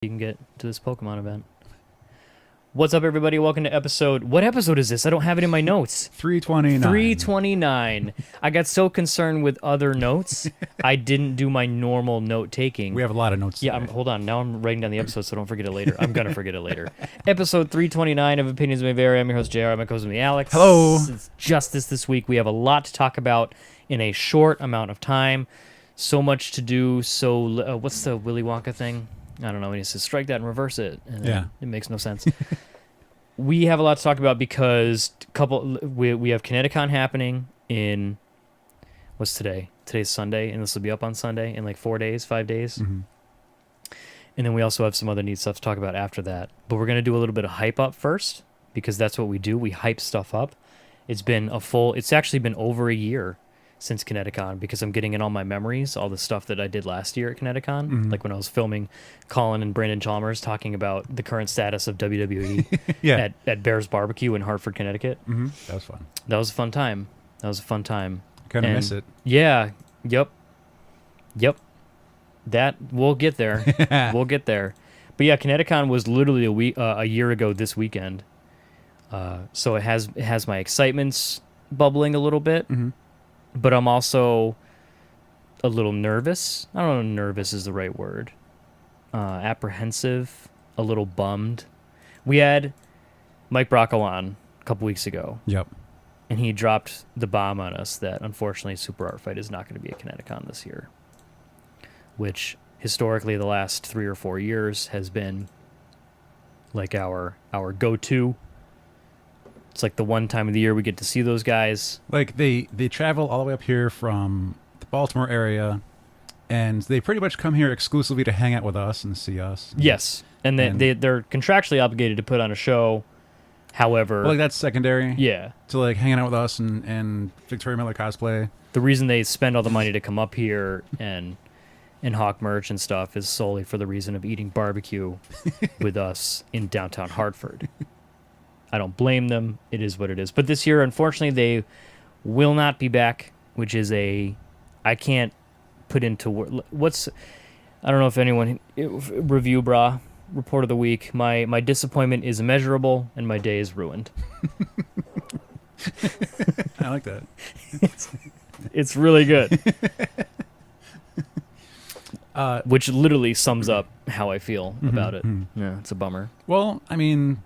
You can get to this Pokemon event. What's up, everybody? Welcome to episode... What episode is this? I don't have it in my notes. 329. 329. I got so concerned with other notes, I didn't do my normal note-taking. We have a lot of notes Yeah, today. hold on. Now I'm writing down the episode, so don't forget it later. I'm going to forget it later. Episode 329 of Opinions May Vary. I'm your host, JR. I'm my co-host, Alex. Hello. It's Justice this week. We have a lot to talk about in a short amount of time. So much to do. So, what's the Willy Wonka thing? I don't know. He says, strike that and reverse it. And Yeah. It makes no sense. We have a lot to talk about because we have ConnectiCon happening in, what's today? Today's Sunday, and this will be up on Sunday in like 5 days. Mm-hmm. And then we also have some other neat stuff to talk about after that. But we're going to do a little bit of hype up first because that's what we do. We hype stuff up. It's actually been over a year since ConnectiCon because I'm getting in all my memories, all the stuff that I did last year at ConnectiCon, Mm-hmm. like when I was filming Colin and Brandon Chalmers talking about the current status of WWE Yeah. at Bear's Barbecue in Hartford, Connecticut. Mm-hmm. That was fun. That was a fun time. Kind of miss it. Yeah. Yep. That we'll get there. We'll get there. But yeah, ConnectiCon was literally a year ago this weekend. So it has my excitements bubbling a little bit. Mm-hmm. But I'm also a little nervous. I don't know if nervous is the right word. Apprehensive, a little bummed. We had Mike Bracco on a couple weeks ago, Yep. and he dropped the bomb on us that unfortunately Super Art Fight is not going to be at ConnectiCon this year, which historically the last 3 or 4 years has been like our go-to. It's like the one time of the year we get to see those guys. Like they travel all the way up here from the Baltimore area, and they pretty much come here exclusively to hang out with us and see us. Yes, and they're contractually obligated to put on a show. However, Well, like that's secondary. yeah, To like hanging out with us and Victoria Miller cosplay. the reason they spend all the money to come up here and hawk merch and stuff is solely for the reason of eating barbecue with us in downtown Hartford. I don't blame them. It is what it is. But this year, unfortunately, they will not be back, which is I can't put into what's, I don't know if anyone, review bra, report of the week. My disappointment is immeasurable and my day is ruined. I like that. It's really good. Which literally sums up how I feel about it. Yeah, it's a bummer. Well, I mean,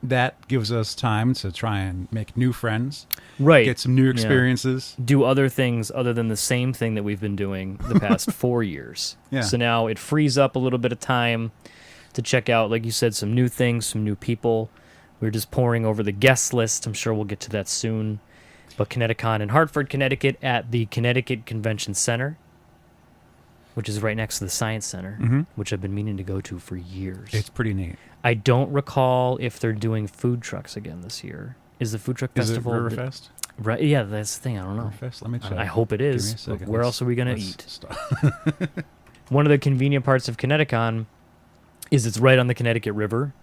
that gives us time to try and make new friends, Right. get some new experiences. Do other things other than the same thing that we've been doing the past 4 years. Yeah. So now it frees up a little bit of time to check out, like you said, some new things, some new people. We're just pouring over the guest list. I'm sure we'll get to that soon. But ConnectiCon in Hartford, Connecticut at the Connecticut Convention Center, which is right next to the Science Center, which I've been meaning to go to for years. It's pretty neat. I don't recall if they're doing food trucks again this year. Is the food truck Is it festival? Riverfest? Right? Yeah, that's the thing. I don't know. Riverfest? Let me check. I hope it Give me a is. second. Where else are we going to Let's eat? stop. One of the convenient parts of ConnectiCon is it's right on the Connecticut River.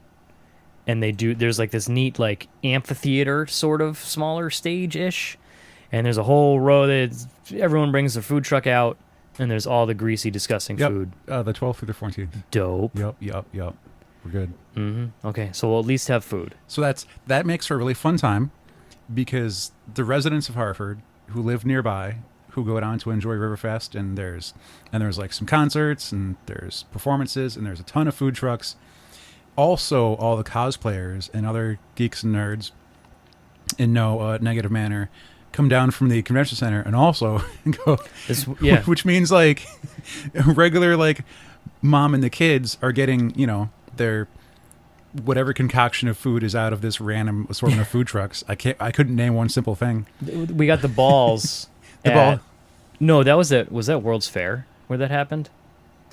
And there's like this neat like amphitheater sort of smaller stage-ish. And there's a whole row that everyone brings their food truck out. And there's all the greasy, disgusting Yep. food. The 12th through the 14th. Dope. Yep. We're good. Okay, so we'll at least have food. So that makes for a really fun time because the residents of Hartford who live nearby, who go down to enjoy Riverfest, and there's like some concerts and there's performances and there's a ton of food trucks. Also, all the cosplayers and other geeks and nerds, in no negative manner, come down from the convention center and also go. Yeah. Which means like regular like mom and the kids are getting their whatever concoction of food is out of this random assortment of food trucks. I couldn't name one simple thing. We got the balls. No, was that World's Fair where that happened?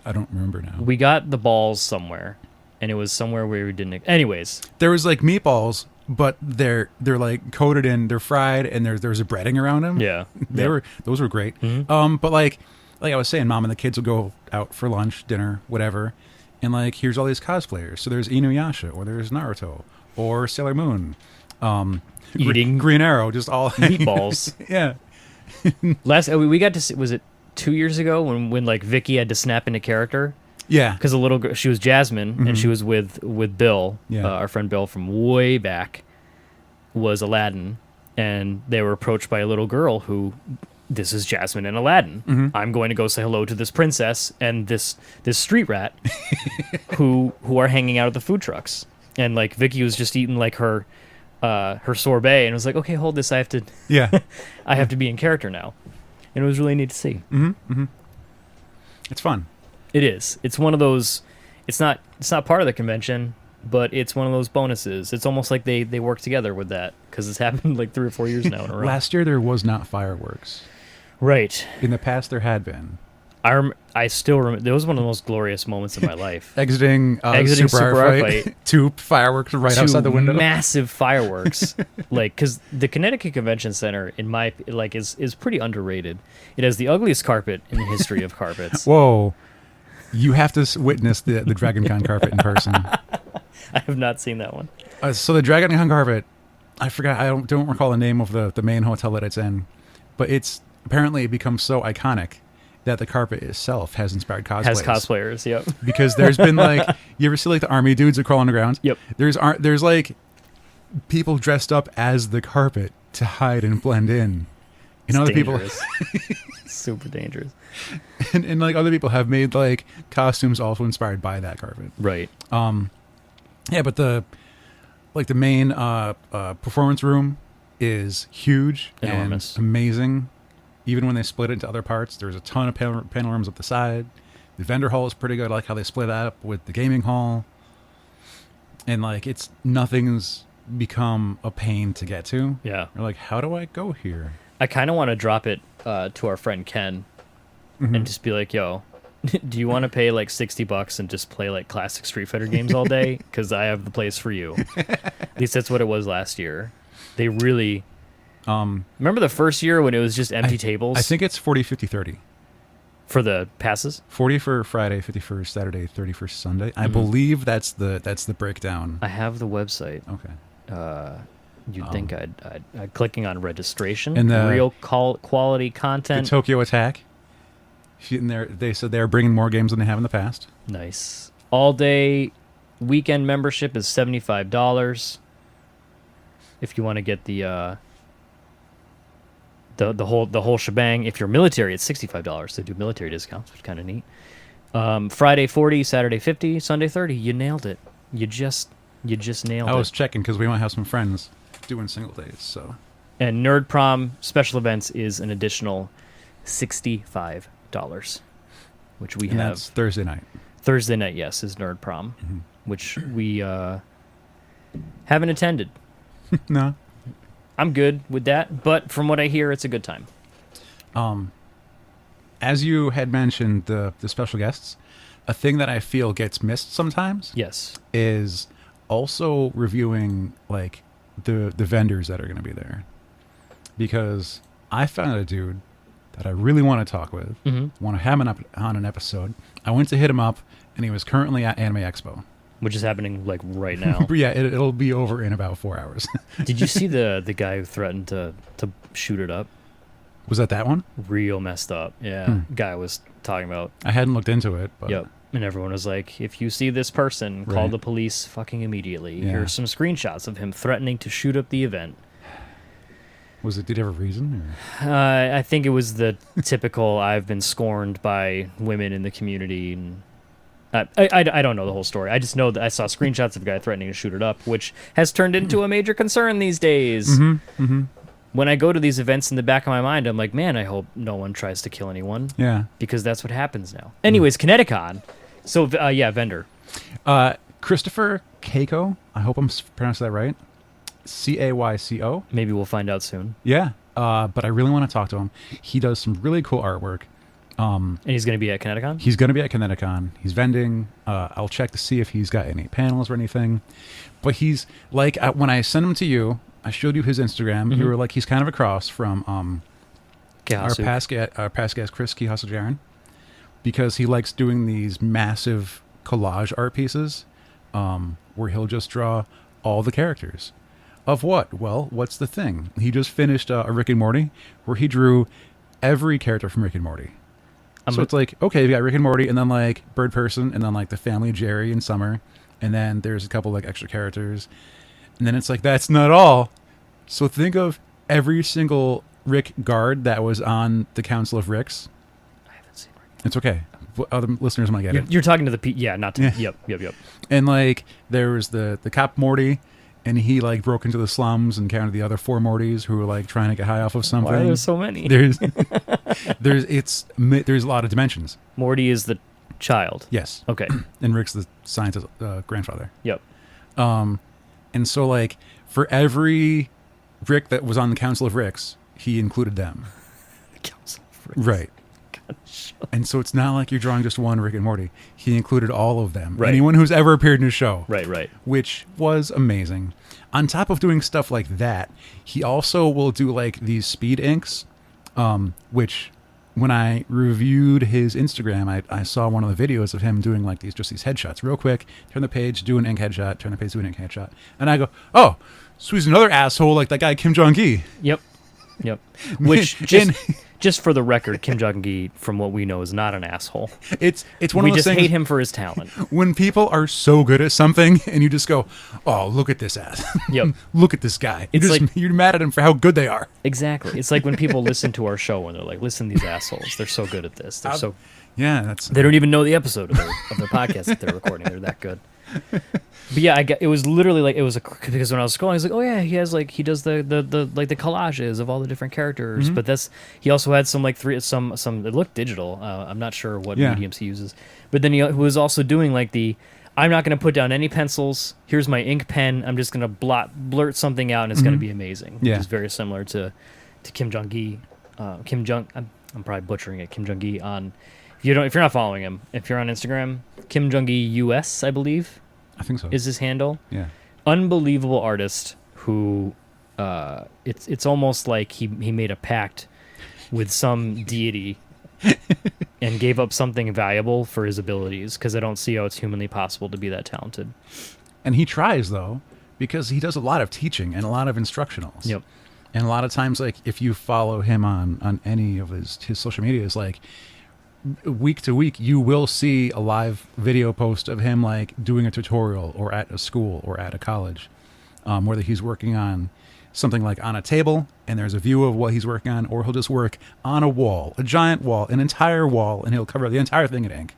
I don't remember now. We got the balls somewhere, and it was somewhere where we didn't. Anyways, There was like meatballs, but they're like coated in, they're fried, and there's a breading around them. yeah, Those were great. But like I was saying, mom and the kids will go out for lunch, dinner, whatever, and like here's all these cosplayers. So there's Inuyasha, or there's Naruto, or Sailor Moon, eating Green Arrow, just all meatballs. Yeah. We got to see, was it 2 years ago when like Vicky had to snap into character Yeah. Because a little girl, she was Jasmine, and she was with Bill, Yeah. our friend Bill from way back, was Aladdin, and they were approached by a little girl who, this is Jasmine and Aladdin. I'm going to go say hello to this princess and this street rat, who are hanging out at the food trucks, and like Vicky was just eating like her sorbet, and was like, okay, hold this, I have to Yeah. I have to be in character now, and it was really neat to see. It's fun. It is. It's one of those. It's not part of the convention, but it's one of those bonuses. It's almost like they work together with that, because it's happened like 3 or 4 years now in a row. Last year there was not fireworks. Right. In the past there had been. I still remember. It was one of the most glorious moments of my life. Exiting Super R Fight. 2 fireworks right outside the window. Massive fireworks. Like, because the Connecticut Convention Center, in my is pretty underrated. It has the ugliest carpet in the history of carpets. Whoa. You have to witness the DragonCon carpet in person. I have not seen that one. So the DragonCon carpet, I forgot. I don't recall the name of the main hotel that it's in, but it's apparently become so iconic that the carpet itself has inspired cosplays. Has cosplayers, yep. Because there's been like, you ever see like the army dudes that crawl on the ground? Yep. There's like people dressed up as the carpet to hide and blend in. And other people, super dangerous. And like other people have made like costumes also inspired by that carpet. Right. Yeah, but the main performance room is huge, enormous, and amazing. Even when they split it into other parts, there's a ton of panel rooms up the side. The vendor hall is pretty good. I like how they split that up with the gaming hall. And like nothing's become a pain to get to. Yeah. You're like, how do I go here? I kind of want to drop it to our friend Ken, and just be like, yo, do you want to pay like $60 and just play like classic Street Fighter games all day? Because I have the place for you. At least that's what it was last year. They really... remember the first year when it was just empty tables? I think it's 40, 50, 30. For the passes? 40 for Friday, 50 for Saturday, 30 for Sunday. I believe that's the breakdown. I have the website. Okay. You'd think I'd clicking on registration and the real quality content. The Tokyo Attack. They said they're bringing more games than they have in the past. Nice. All day weekend membership is $75. If you want to get the whole shebang. If you're military, it's $65. They do military discounts, which is kind of neat. Friday 40, Saturday 50, Sunday 30. You nailed it. You just nailed it. I was checking because we might have some friends doing single days. So. And Nerd Prom special events is an additional $65, which we have. That's Thursday night. Thursday night, yes, is Nerd Prom, which we haven't attended. No. I'm good with that, but from what I hear, it's a good time. As you had mentioned, the special guests, a thing that I feel gets missed sometimes, yes, is also reviewing like the vendors that are going to be there, because I found a dude that I really want to talk with, want to have him on an episode. I went to hit him up, and he was currently at Anime Expo. Which is happening like right now. But yeah, it'll be over in about 4 hours. Did you see the guy who threatened to shoot it up? Was that one? Real messed up. Yeah. Guy was talking about. I hadn't looked into it. But. Yep. And everyone was like, if you see this person, call the police fucking immediately. Yeah. Here's some screenshots of him threatening to shoot up the event. Did he have a reason? Or? I think it was the typical, I've been scorned by women in the community, and I don't know the whole story. I just know that I saw screenshots of a guy threatening to shoot it up, which has turned into a major concern these days. When I go to these events, in the back of my mind, I'm like, man, I hope no one tries to kill anyone. Yeah. Because that's what happens now. Anyways, ConnectiCon. So, yeah, vendor. Christopher Keiko. I hope I'm pronouncing that right. Cayco. Maybe we'll find out soon. Yeah. But I really want to talk to him. He does some really cool artwork. And he's going to be at ConnectiCon? He's going to be at ConnectiCon. He's vending. I'll check to see if he's got any panels or anything. But he's like, when I sent him to you, I showed you his Instagram. You were like, he's kind of across from our past guest, Chris Kihasajaran, because he likes doing these massive collage art pieces where he'll just draw all the characters. Of what? Well, what's the thing? He just finished a Rick and Morty where he drew every character from Rick and Morty. So it's like, okay, you got Rick and Morty, and then like Bird Person, and then like the family Jerry and Summer, and then there's a couple like extra characters, and then it's like that's not all. So think of every single Rick guard that was on the Council of Ricks. I haven't seen Rick. It's okay. Other listeners might get it. You're talking to the yeah, not to yep. And like there was the cop Morty, and he like broke into the slums and counted the other 4 Mortys who were like trying to get high off of something. Why are there so many? There's a lot of dimensions. Morty is the child. Yes. Okay. And Rick's the scientist grandfather. Yep. And so like for every Rick that was on the Council of Ricks, he included them. The Council of Ricks. Right. God, And so it's not like you're drawing just one Rick and Morty. He included all of them. Right. Anyone who's ever appeared in his show. Right. Which was amazing. On top of doing stuff like that, he also will do like these speed inks, which when I reviewed his Instagram, I saw one of the videos of him doing like these headshots real quick. Turn the page, do an ink headshot, turn the page, do an ink headshot. And I go, oh, so he's another asshole like that guy Kim Jong-gi. Yep. Which just for the record, Kim Jong-gi, from what we know, is not an asshole. It's one We of those just things. hate him for his talent. When people are so good at something and you just go, oh, look at this ass. Yep. Look at this guy. It's You're mad at him for how good they are. Exactly. It's like when people listen to our show and they're like, listen to these assholes. They're so good at this. Yeah, They don't even know the episode of their podcast that they're recording. They're that good. But yeah, it was literally like because when I was scrolling, I was like, oh yeah, he does the like the collages of all the different characters. Mm-hmm. But he also had some like some it looked digital. I'm not sure what mediums he uses. But then he was also doing like I'm not going to put down any pencils. Here's my ink pen. I'm just going to blurt something out, and it's going to be amazing. Yeah. Which is very similar to Kim Jong-gi. I'm probably butchering it. Kim Jong-gi on. If you're not following him, if you're on Instagram, Kim Jong-gi US, I believe, I think so. is his handle. Yeah. Unbelievable artist who, it's almost like he made a pact with some deity and gave up something valuable for his abilities, because I don't see how it's humanly possible to be that talented. And he tries, though, because he does a lot of teaching and a lot of instructionals. Yep. And a lot of times, like, if you follow him on any of his social media, it's like, week to week you will see a live video post of him like doing a tutorial or at a school or at a college, whether he's working on something like on a table and there's a view of what he's working on, or he'll just work on a wall, a giant wall, an entire wall, and he'll cover the entire thing in ink.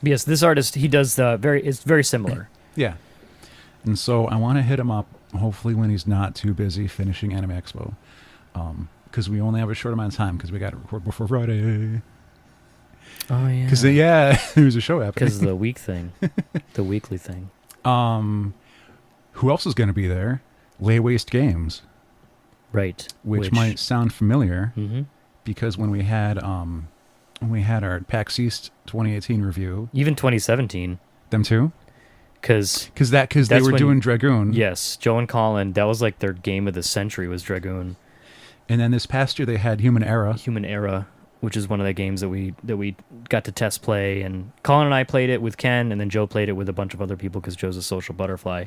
Yes, this artist, he does it's very similar. Yeah. And so I want to hit him up hopefully when he's not too busy finishing Anime Expo, because we only have a short amount of time because we got to record before Friday. Oh yeah. Because there's a show happening. Because of the week thing, the weekly thing. Who else is going to be there? Lay Waste Games, Right. which might sound familiar Mm-hmm. because when we had our PAX East 2018 review, Even 2017, them too, because because they That's were when- doing Dragoon, yes, Joe and Colin, that was like their game of the century was Dragoon. and then this past year they had Human Era. Human Era, which is one of the games that we got to test play, and Colin and I played it with Ken, and then Joe played it with a bunch of other people because Joe's a social butterfly.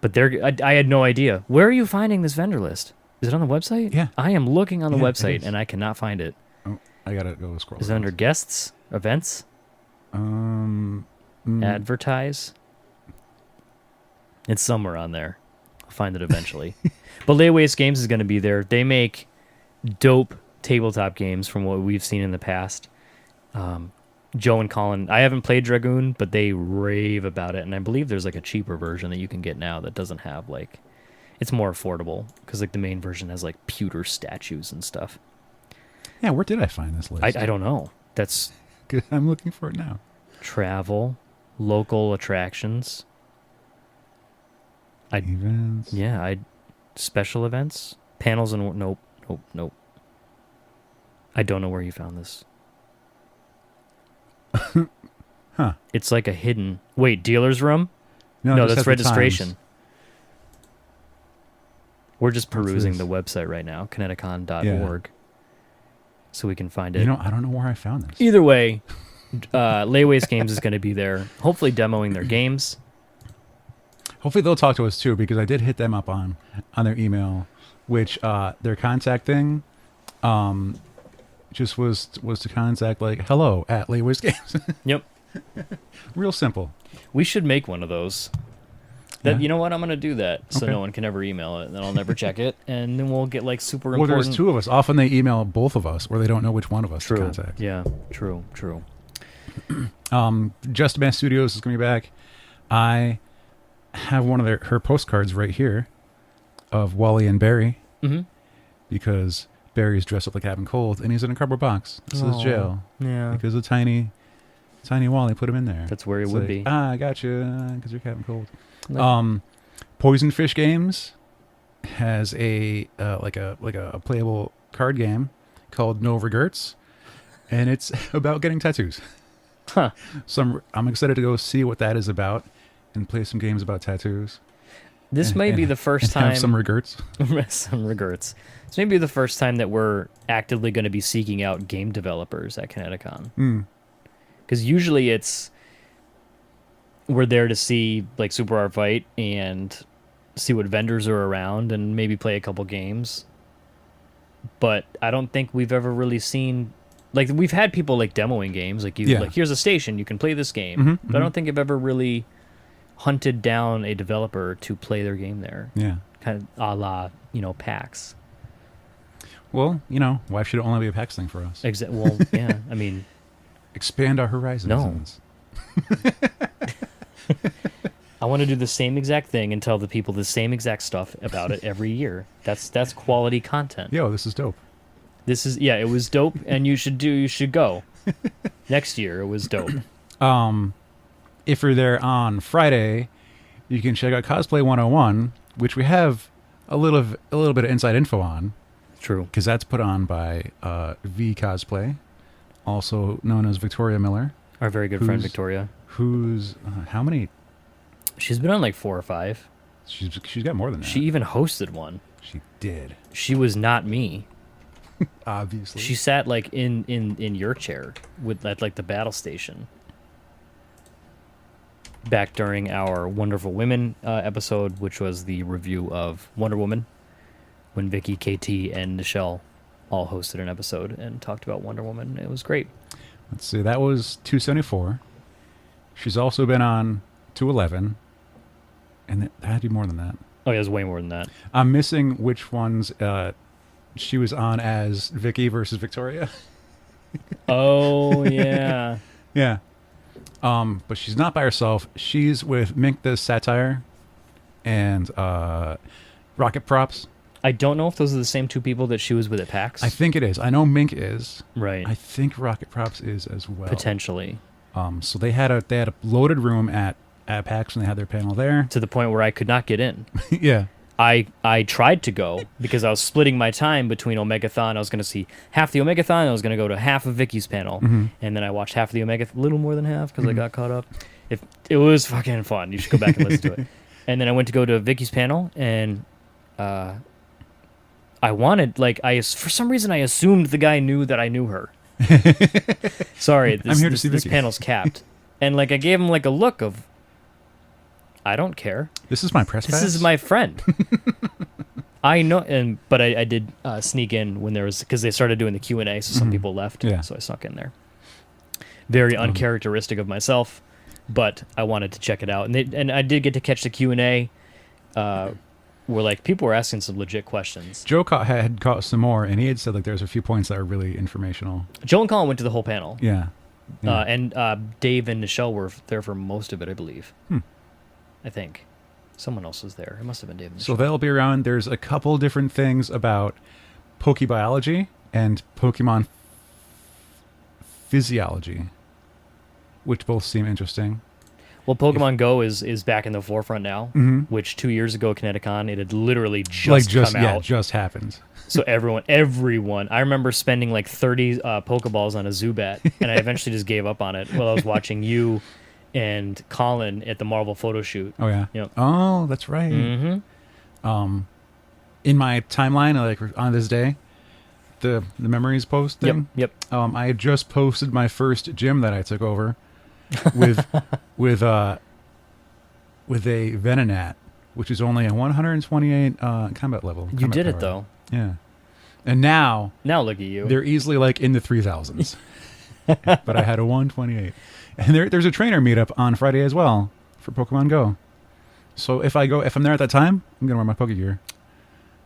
But I had no idea. Where are you finding this vendor list? Is it on the website? Yeah. I am looking on the Yeah, it website is. and I cannot find it. Oh, I gotta go scroll. Is it under guests, events, advertise? It's somewhere on there. I'll find it eventually. But Lay Waste Games is going to be there. They make dope tabletop games from what we've seen in the past. Joe and Colin, I haven't played Dragoon, but they rave about it, and I believe there's like a cheaper version that you can get now that doesn't have like, it's more affordable because like the main version has like pewter statues and stuff. Yeah, where did I find this list? I don't know. That's Good. I'm looking for it now. travel, local attractions. Events. Special events, panels, and nope. I don't know where you found this. Huh. It's like a hidden. Wait, dealer's room? No, No, it just that's has the registration. times. We're just What's perusing this? the website right now, ConnectiCon.org, so we can find it. You know, I don't know where I found this. Either way, Lay Waste Games is going to be there, hopefully demoing their games. Hopefully they'll talk to us too, because I did hit them up on their email, which their contact thing just was to contact like hello at Layways Games. Yep. Real simple. We should make one of those. That Yeah. You know what? I'm gonna do that so Okay. no one can ever email it, and then I'll never check it, and then we'll get like super Well, important. there's two of us. Often they email both of us, or they don't know which one of us True. to contact. Yeah. True. True. Just Advanced Studios is going to be back. I have one of her postcards right here of Wally and Barry Mm-hmm. because Barry's dressed up like Captain Cold and he's in a cardboard box. This is Aw. jail Yeah. because a tiny Wally put him in there. That's where he It's would like, be. I got you because you're Captain Cold. Like- Poison Fish Games has a like a playable card game called No Regrets, and it's about getting tattoos. Huh. So I'm excited to go see what that is about and play some games about tattoos. This and- may be and- the first and time. have some regrets. Some regrets. This may be the first time that we're actively going to be seeking out game developers at ConnectiCon. Mm. Because usually we're there to see like Super Art Fight and see what vendors are around and maybe play a couple games. But I don't think we've ever really seen, like, we've had people like demoing games, like Yeah. like here's a station, you can play this game. Mhm, But I mhm. don't think I've ever really hunted down a developer to play their game there, Yeah. kind of a la PAX. Well, why should it only be a PAX thing for us? Well, yeah, I mean, Expand our horizons. No. I want to do the same exact thing and tell the people the same exact stuff about it every year. That's quality content. Yo, this is dope. This is it was dope, and you should go. Next year it was dope. If you're there on Friday, you can check out Cosplay 101, which we have a little bit of inside info on, True. because that's put on by V Cosplay, also known as Victoria Miller, Our very good friend Who's- Victoria. who's how many? She's been on like 4 or 5. She's got more than that. She even hosted one. She did, She was not me. obviously. She sat like in your chair at like the battle station. Back during our Wonderful Women episode, which was the review of Wonder Woman, when Vicky, KT, and Nichelle all hosted an episode and talked about Wonder Woman. It was great. Let's see, that was 274. She's also been on 211, and it had to be more than that. Oh, yeah, it was way more than that. I'm missing which ones she was on as Vicky versus Victoria. Oh, yeah. Yeah. But she's not by herself. She's with Mink the Satire and Rocket Props. I don't know if those are the same 2 people that she was with at PAX. I think it is. I know Mink is. Right. I think Rocket Props is as well. Potentially. So they had a loaded room at PAX when they had their panel there. To the point where I could not get in. Yeah. I tried to go because I was splitting my time between Omegathon. I was going to see half the Omegathon. And I was going to go to half of Vicky's panel, Mm-hmm. and then I watched half of the Omega, a little more than half because I got caught up. It was fucking fun. You should go back and listen to it. And then I went to go to Vicky's panel, and I wanted for some reason I assumed the guy knew that I knew her. Sorry, I'm here to see this Vicky. panel's capped, and like I gave him like a look of, I don't care. This is my press This pass? is my friend. I know, but I did sneak in when there was, because they started doing the Q&A, so some people left, Yeah. so I snuck in there. Very uncharacteristic of myself, but I wanted to check it out, and I did get to catch the Q&A, where like people were asking some legit questions. Joe had caught some more, and he had said like there's a few points that are really informational. Joe and Colin went to the whole panel, Yeah. Yeah. and Dave and Nichelle were there for most of it, I believe. I think. Someone else was there. It must have been Dave and Nichelle. So they'll be around. There's a couple different things about Pokebiology and Pokemon physiology, which both seem interesting. Well, Pokemon Go is back in the forefront now, which 2 years ago, ConnectiCon, it had literally just come out. Just happened. So everyone, I remember spending like 30 Pokeballs on a Zubat, and I eventually just gave up on it while I was watching you and Colin at the Marvel photo shoot. Oh yeah. Yep. Oh, that's right. Mm-hmm. In my timeline, like on this day, the memories post thing. Yep. I had just posted my first gym that I took over with with a Venonat, which is only a 128 combat level. You combat did it power. though. Yeah. And now Now look at you. they're easily like in the 3,000s. But I had a 128. And there's a trainer meetup on Friday as well for Pokemon Go. So if I'm there at that time, I'm gonna wear my Poke gear.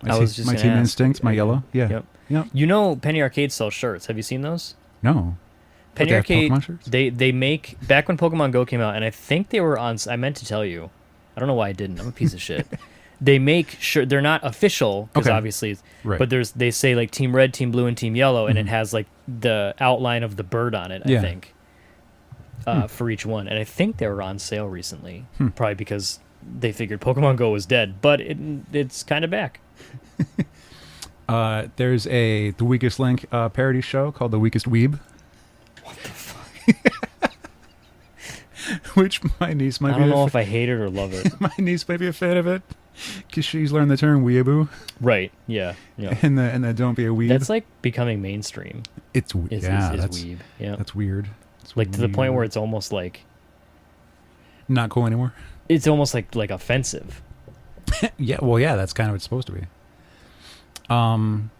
I was just my gonna Team ask. Instinct, my yellow. Yeah. Yep. Yep. You know, Penny Arcade sells shirts. Have you seen those? No. Penny they have Arcade. Pokemon shirts? They make back when Pokemon Go came out, and I think they were on. I meant to tell you. I don't know why I didn't. I'm a piece of shit. They make sure they're not official because Okay. obviously, Right. but they say like Team Red, Team Blue, and Team Yellow, and it has like the outline of the bird on it. I Yeah. think for each one, and I think they were on sale recently, probably because they figured Pokemon Go was dead, but it's kind of back. There's the Weakest Link parody show called The Weakest Weeb. What the fuck? Which my niece might I be. don't know if I hate it or love it. My niece might be a fan of it because she's learned the term weeaboo Right? Yeah. Yeah. and the don't be a weeb. That's like becoming mainstream. It's Is that's weeb. Yeah. that's weird. It's Like to the point weird. where it's almost like not cool anymore. it's almost like offensive. Yeah, well, yeah, that's kind of what it's supposed to be. And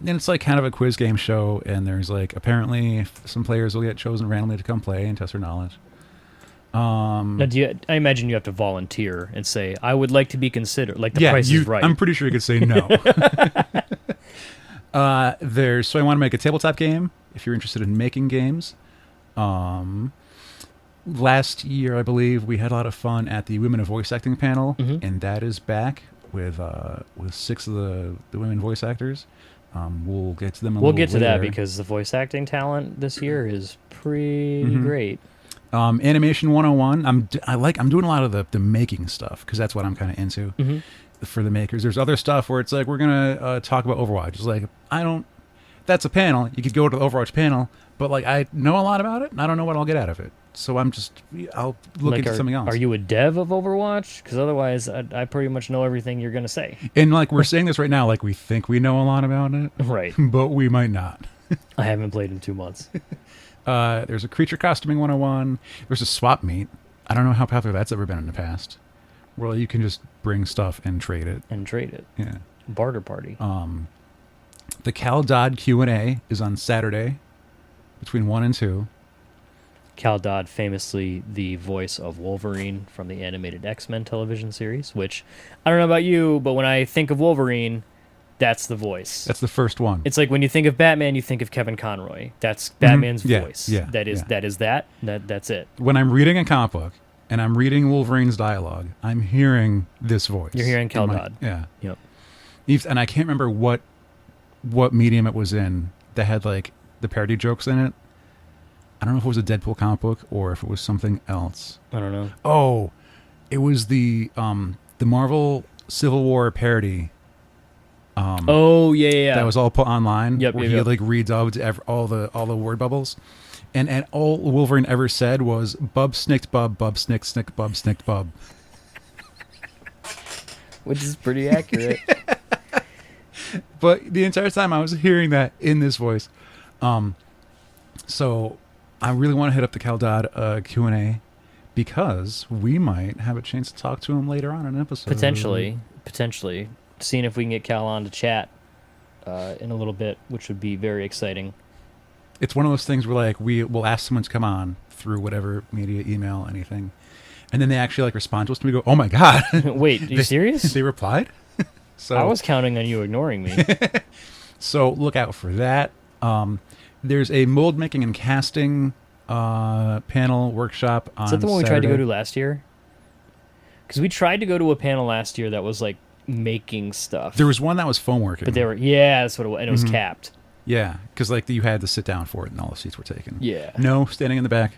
it's like kind of a quiz game show, and there's like apparently some players will get chosen randomly to come play and test their knowledge. Now, I imagine you have to volunteer and say, "I would like to be considered." Like the yeah, Price is Right. I'm pretty sure you could say no. So I want to make a tabletop game. If you're interested in making games, last year I believe we had a lot of fun at the Women of Voice Acting panel, and that is back with 6 of the women voice actors. We'll get to them. We'll get to that later. because the voice acting talent this year is pretty great. Animation 101. I'm doing a lot of the making stuff because that's what I'm kind of into for the makers. There's other stuff where it's like we're gonna talk about Overwatch. It's like that's a panel. You could go to the Overwatch panel, but like I know a lot about it and I don't know what I'll get out of it. So I'll look into something else. Are you a dev of Overwatch? Because otherwise, I pretty much know everything you're gonna say. And like we're saying this right now, like we think we know a lot about it, Right. but we might not. I haven't played in 2 months. There's a creature costuming 101. There's a swap meet. I don't know how popular that's ever been in the past. Where you can just bring stuff and trade it. And trade it. Yeah. Barter party. The Cal Dodd Q&A is on Saturday between 1 and 2. Cal Dodd, famously the voice of Wolverine from the animated X-Men television series, which I don't know about you, but when I think of Wolverine, that's the voice. That's the first one. It's like when you think of Batman, you think of Kevin Conroy. That's Batman's Yeah, voice. yeah, That's it. When I'm reading a comic book and I'm reading Wolverine's dialogue, I'm hearing this voice. You're hearing Cal in my- Dodd. Yeah. Yep. And I can't remember what medium it was in that had like the parody jokes in it. I don't know if it was a Deadpool comic book or if it was something else. I don't know. Oh, it was the Marvel Civil War parody. Oh yeah. That was all put online. Yep, where yep, he yep. like reads all the word bubbles, and all Wolverine ever said was "bub snicked bub snick snick bub snicked bub," which is pretty accurate. But the entire time I was hearing that in this voice. So I really want to hit up the Cal Dodd Q&A because we might have a chance to talk to him later on in an episode. Potentially, seeing if we can get Cal on to chat in a little bit, which would be very exciting. It's one of those things where like we'll ask someone to come on through whatever media, email, anything, and then they actually like respond to us and we go, "Oh my god!" Wait, are you serious? They replied. So I was counting on you ignoring me. So look out for that. There's a mold making and casting panel workshop on Is that the one we tried to Saturday. go to last year? Because we tried to go to a panel last year that was like making stuff. There was one that was foam working. But they were, yeah, that's what it was. And it was capped. Yeah, because like you had to sit down for it and all the seats were taken. Yeah. No standing in the back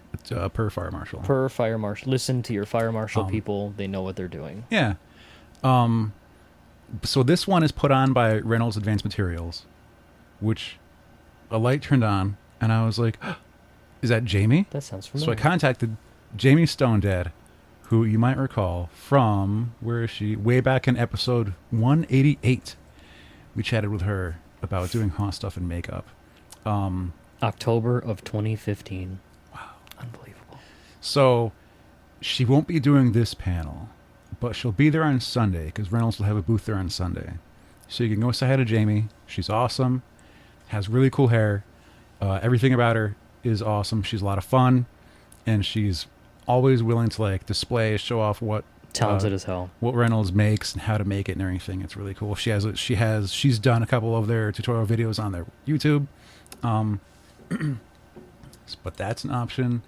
per fire marshal. Per fire marshal. Listen to your fire marshal people. They know what they're doing. Yeah. So this one is put on by Reynolds Advanced Materials, which a light turned on and I was like, is that Jamie? That sounds So familiar. I contacted Jamie Stonedad, who you might recall from, where is she? Way back in episode 188. We chatted with her about doing haunt stuff and makeup. October of 2015. Wow. Unbelievable. So she won't be doing this panel, but she'll be there on Sunday because Reynolds will have a booth there on Sunday. So you can go say hi to Jamie. She's awesome. Has really cool hair. Everything about her is awesome. She's a lot of fun, and she's always willing to like display, show off Talented as hell. what Reynolds makes and how to make it and everything. It's really cool. She's done a couple of their tutorial videos on their YouTube. But that's an option.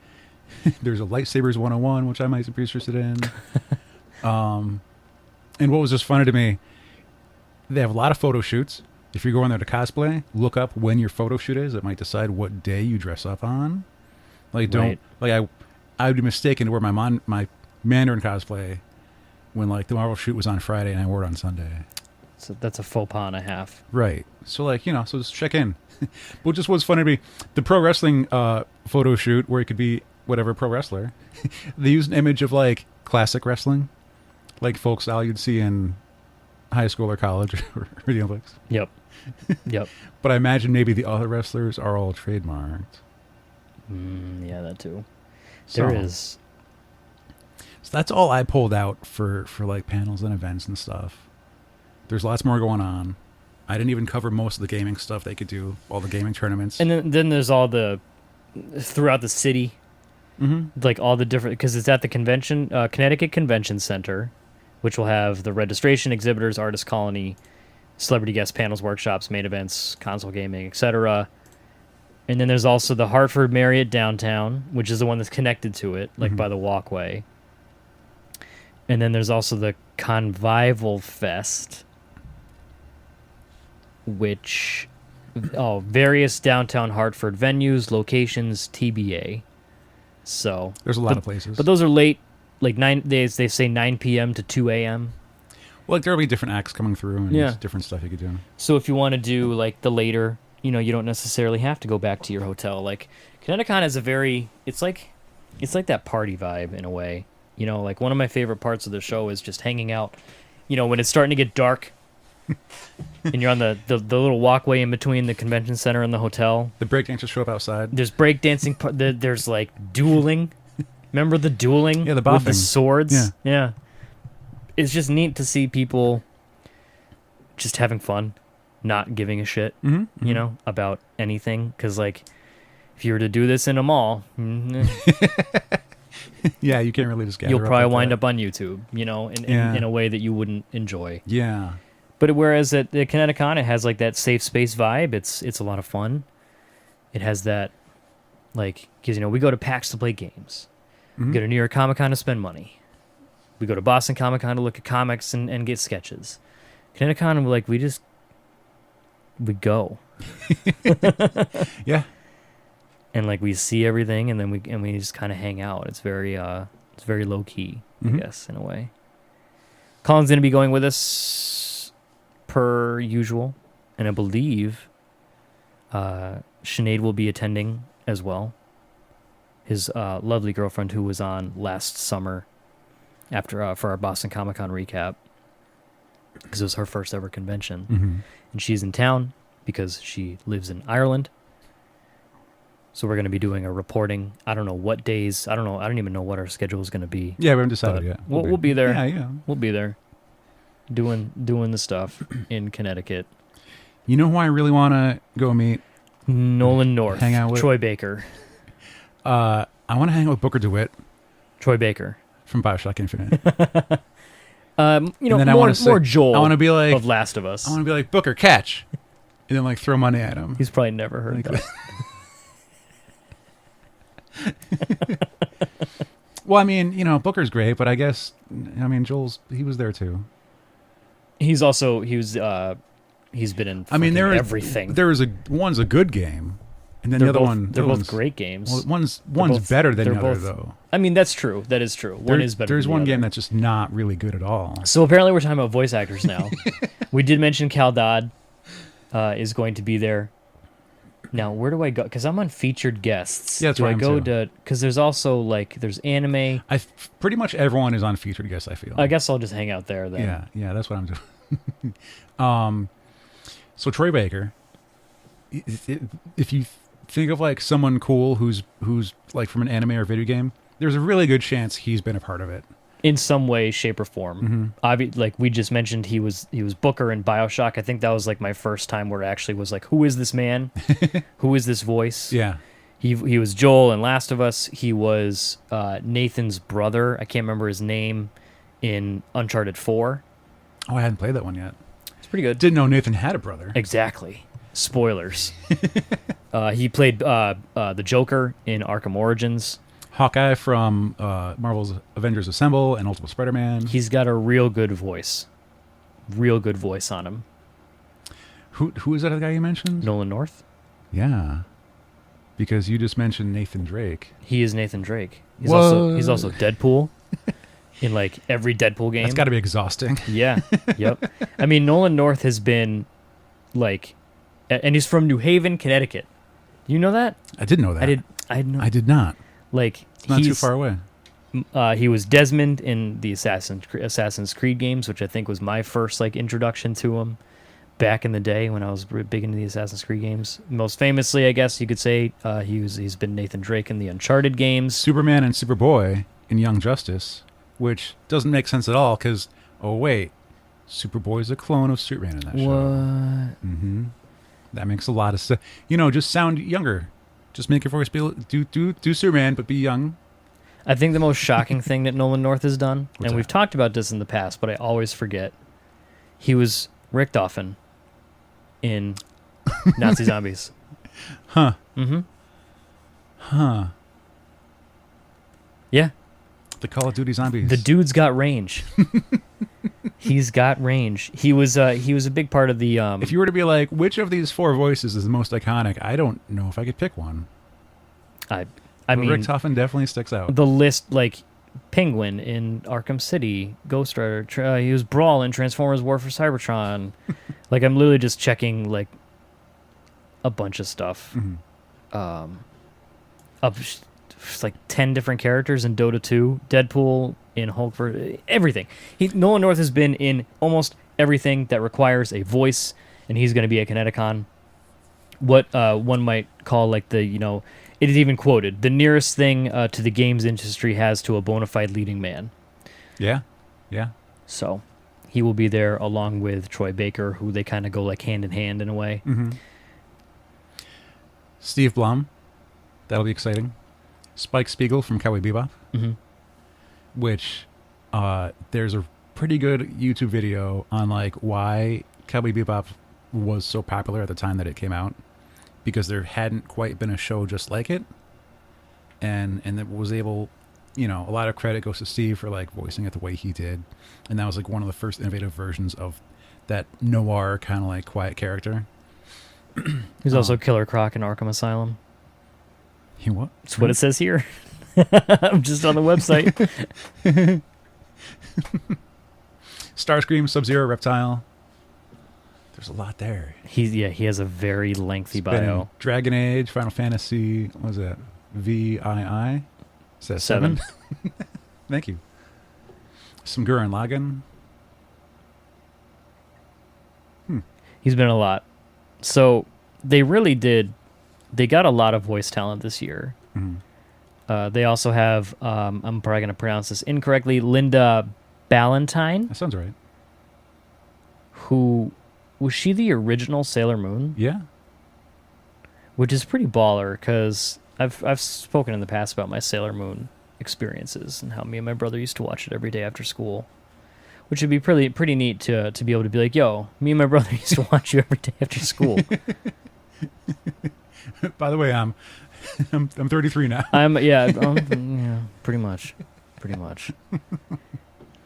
There's a Lightsabers 101, which I might be interested in. And what was just funny to me, they have a lot of photo shoots. If you're going there to cosplay, look up when your photo shoot is. It might decide what day you dress up on. Like, don't, like, I would be mistaken to wear my Mandarin cosplay when, like, the Marvel shoot was on Friday and I wore it on Sunday. So that's a faux pas and a half. Right. So, like, you know, so just check in. But just what's funny to me, the pro wrestling photo shoot where it could be whatever pro wrestler, they used an image of, like, classic wrestling, like folk style you'd see in high school or college or the Olympics. Yep. Yep. But I imagine maybe the other wrestlers are all trademarked. Yeah, that too. So, There is. So that's all I pulled out for like panels and events and stuff. There's lots more going on. I didn't even cover most of the gaming stuff they could do, all the gaming tournaments. And then there's all the throughout the city, like all the different, because it's at the convention, Connecticut Convention Center, which will have the registration, exhibitors, artist colony, celebrity guest panels, workshops, main events, console gaming, etc. And then there's also the Hartford Marriott downtown, which is the one that's connected to it, like by the walkway. And then there's also the Convival Fest, which, various downtown Hartford venues, locations, TBA. So there's a lot of places. But those are late, like they say 9 p.m. to 2 a.m. Well, like there'll be different acts coming through and different stuff you could do. So if you want to do like the later, you know, you don't necessarily have to go back to your hotel. Like ConnectiCon is it's like that party vibe in a way. You know, like one of my favorite parts of the show is just hanging out, you know, when it's starting to get dark and you're on the little walkway in between the convention center and the hotel. The breakdancers show up outside. There's breakdancing. There's like dueling. Remember the dueling? Yeah, the with the boffing. swords. Yeah. It's just neat to see people just having fun, not giving a shit, you know, about anything. Because, like, if you were to do this in a mall, yeah, you can't really just gather you'll up probably like wind that. up on YouTube, you know, in a way that you wouldn't enjoy. Yeah. But whereas at the ConnectiCon, it has, like, that safe space vibe. It's a lot of fun. It has that, like, because, you know, we go to PAX to play games. We go to New York Comic Con to spend money. We go to Boston Comic Con to look at comics and get sketches. ConnectiCon, we go. Yeah. And like we see everything, and then we just kind of hang out. It's very low key, I guess, in a way. Colin's gonna be going with us per usual, and I believe Sinead will be attending as well. His lovely girlfriend who was on last summer after for our Boston Comic Con recap, because it was her first ever convention, and she's in town because she lives in Ireland. So we're going to be doing a reporting. I don't know what days. I don't even know what our schedule is going to be. Yeah, we haven't decided yet. We'll be there. Yeah. We'll be there, doing the stuff in Connecticut. You know who I really want to go meet? Nolan North, Hang out with? Troy Baker. I want to hang out with Booker DeWitt Troy Baker. from BioShock Infinite. You know, And then more Joel. I want to be like of Last of Us. I want to be like Booker, catch, and then like throw money at him. He's probably never heard that. Well, I mean, you know, Booker's great, but I guess, I mean, he was there too. He's been in. I mean, everything. One's a good game, and then They're the other both, one. They're the both one's- great games. Well, one's both- better than they're the other, both- though. I mean, that's true. That is true. One is better. There's than the one other. game that's just not really good at all. So apparently, we're talking about voice actors now. We did mention Cal Dodd is going to be there. Now, where do I go? Because I'm on featured guests. Yeah, that's do where I I am go too. to? Because there's also there's anime. Pretty much everyone is on featured guest, I feel. I guess I'll just hang out there then. Yeah, that's what I'm doing. So Troy Baker, if you think of like someone cool who's like from an anime or video game, there's a really good chance he's been a part of it. in some way, shape, or form. Like we just mentioned, he was Booker in BioShock. I think that was like my first time where it actually was like, who is this man? Who is this voice? Yeah. He was Joel in Last of Us. He was Nathan's brother. I can't remember his name in Uncharted 4. Oh, I hadn't played that one yet. It's pretty good. Didn't know Nathan had a brother. Exactly. Spoilers. He played the Joker in Arkham Origins. Hawkeye from Marvel's Avengers Assemble and Ultimate Spider-Man. He's got a real good voice. Real good voice on him. Who is that other guy you mentioned? Nolan North. Yeah. Because you just mentioned Nathan Drake. He is Nathan Drake. He's What? he's also Deadpool in like every Deadpool game. That's got to be exhausting. Yeah. Yep. I mean, Nolan North has been like, and he's from New Haven, Connecticut. You know that? I didn't know that. I did not. Like, It's not too far away. He was Desmond in the Assassin's Creed games, which I think was my first like introduction to him back in the day when I was big into the Assassin's Creed games. Most famously, I guess you could say, he's been Nathan Drake in the Uncharted games. Superman and Superboy in Young Justice, which doesn't make sense at all because, oh wait, Superboy's a clone of Superman in that show. What? Mm-hmm. That makes a lot of sense. Just sound younger. Just make your voice do Superman, but be young. I think the most shocking thing that Nolan North has done, What's and we've that? talked about this in the past, but I always forget, he was Richtofen in Nazi Zombies. Huh. Mm-hmm. Huh. Yeah. The Call of Duty Zombies. The dude's got range. He's got range. He was a big part of the. If you were to be like, which of these four voices is the most iconic? I don't know if I could pick one. I But mean, Rick Toffin definitely sticks out. the list, like Penguin in Arkham City, Ghost Rider. He was Brawl in Transformers: War for Cybertron. Like, I'm literally just checking like a bunch of stuff. Mhm. Like 10 different characters in Dota 2, Deadpool in Hulk, everything. Nolan North has been in almost everything that requires a voice, and he's going to be at ConnectiCon. What one might call like the, it is even quoted, the nearest thing to the games industry has to a bona fide leading man. Yeah. Yeah. So he will be there along with Troy Baker, who they kind of go like hand in hand in a way. Mm-hmm. Steve Blum. That'll be exciting. Spike Spiegel from Cowboy Bebop. Mm-hmm. Which there's a pretty good YouTube video on like why Cowboy Bebop was so popular at the time that it came out, because there hadn't quite been a show just like it, and it was able, a lot of credit goes to Steve for like voicing it the way he did, and that was like one of the first innovative versions of that noir kind of like quiet character. He's also Killer Croc in Arkham Asylum. He what? That's what it says here. I'm just on the website. Starscream, Sub-Zero, Reptile. There's a lot there. He has a very lengthy Been in bio. Dragon Age, Final Fantasy, what was that? VII? Is that 7? Thank you. Some Gurren Lagann. He's been in a lot. So they really did. They got a lot of voice talent this year. Mm-hmm. They also have, I'm probably going to pronounce this incorrectly, Linda Ballantine, That sounds right. who, was she the original Sailor Moon? Yeah. Which is pretty baller, because I've spoken in the past about my Sailor Moon experiences and how me and my brother used to watch it every day after school. Which would be pretty neat to be able to be like, yo, me and my brother used to watch you every day after school. By the way, I'm 33 now. Yeah, pretty much.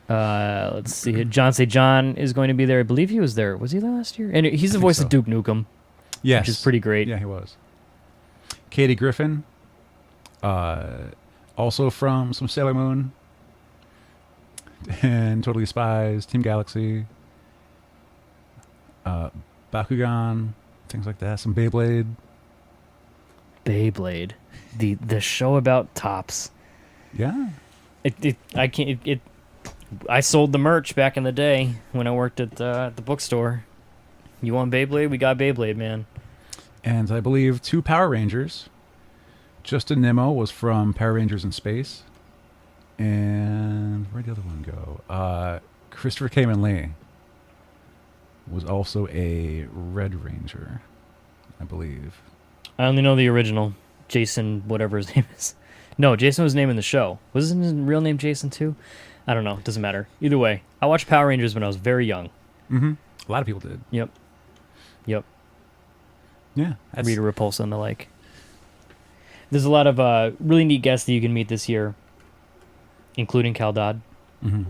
Let's see. John St. John is going to be there. I believe he was there. Was he there last year? And he's the voice of Duke Nukem, Yes. which is pretty great. Yeah, he was. Katie Griffin, also from some Sailor Moon and Totally Spies, Team Galaxy, Bakugan, things like that. Some Beyblade. Beyblade, the show about tops. Yeah. I sold the merch back in the day when I worked at the bookstore. You want Beyblade? We got Beyblade, man. And I believe 2 Power Rangers. Justin Nimmo was from Power Rangers in Space. And where'd the other Christopher Kamen Lee was also a Red Ranger, I believe. I only know the original. Jason, whatever his name is. No, Jason was named in the show. Wasn't his real name Jason too? I don't know. It doesn't matter. Either way, I watched Power Rangers when I was very young. Mm-hmm. A lot of people did. Yep. Yeah. Rita Repulsa and the like. There's a lot of really neat guests that you can meet this year, including Cal Dodd. Mm-hmm.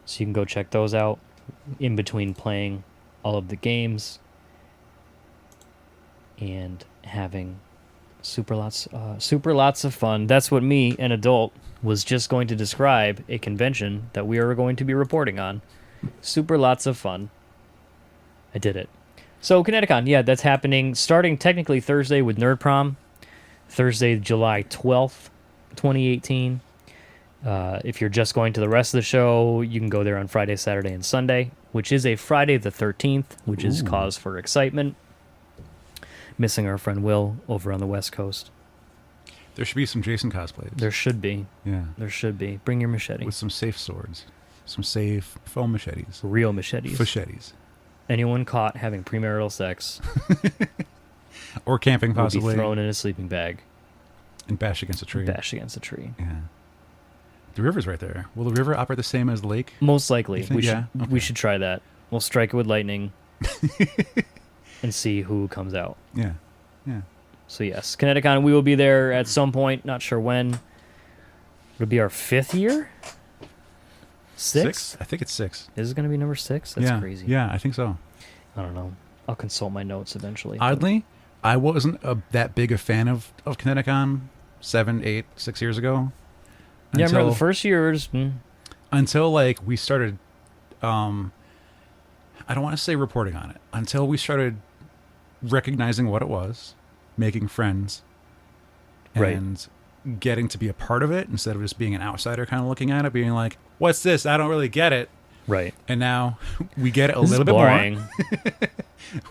So you can go check those out in between playing all of the games and having super lots of fun. That's what me, an adult, was just going to describe a convention that we are going to be reporting on. Super lots of fun. I did it. So ConnectiCon, yeah, that's happening starting technically Thursday with Nerd Prom. Thursday, July 12th, 2018. If you're just going to the rest of the show, you can go there on Friday, Saturday, and Sunday, which is a Friday the 13th, which is cause for excitement. Missing our friend Will over on the West Coast. There should be some Jason cosplays. There should be. Yeah. There should be. Bring your machete. With some safe swords. Some safe foam machetes. Real machetes. Machetes. Anyone caught having premarital sex Or camping, will possibly. be thrown in a sleeping bag. And bash against a tree. Bash against a tree. Yeah. The river's right there. Will the river operate the same as the lake? Most likely. You think? Yeah? We should try that. We'll strike it with lightning and see who comes out. Yeah. Yeah. So yes, ConnectiCon, we will be there at some point. Not sure when. It'll be our 5th year? Sixth? I think it's 6. Is it going to be number 6? That's yeah. crazy. Yeah, I think so. I don't know. I'll consult my notes eventually. Oddly, I wasn't that big a fan of ConnectiCon 7, 8, 6 years ago. Yeah, I remember the first years. Until like we started, I don't want to say reporting on it, until we started recognizing what it was, making friends, Right. and getting to be a part of it instead of just being an outsider kind of looking at it, being like, what's this? I don't really get it. Right. And now we get it a This is little bit boring.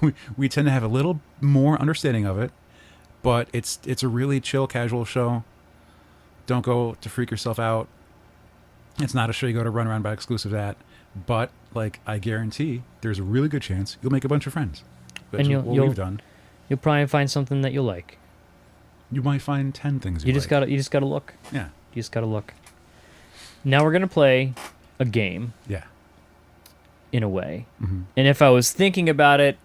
more. we tend to have a little more understanding of it, but it's a really chill, casual show. Don't go to freak yourself out. It's not a show you go to run around by exclusive at, but like I guarantee there's a really good chance you'll make a bunch of friends. Which And is what we've done. You'll probably find something that you'll like. You might find 10 things You just like. gotta look. Yeah. You just gotta look. Now we're gonna play a game Yeah. in a way. Mm-hmm. And if I was thinking about it,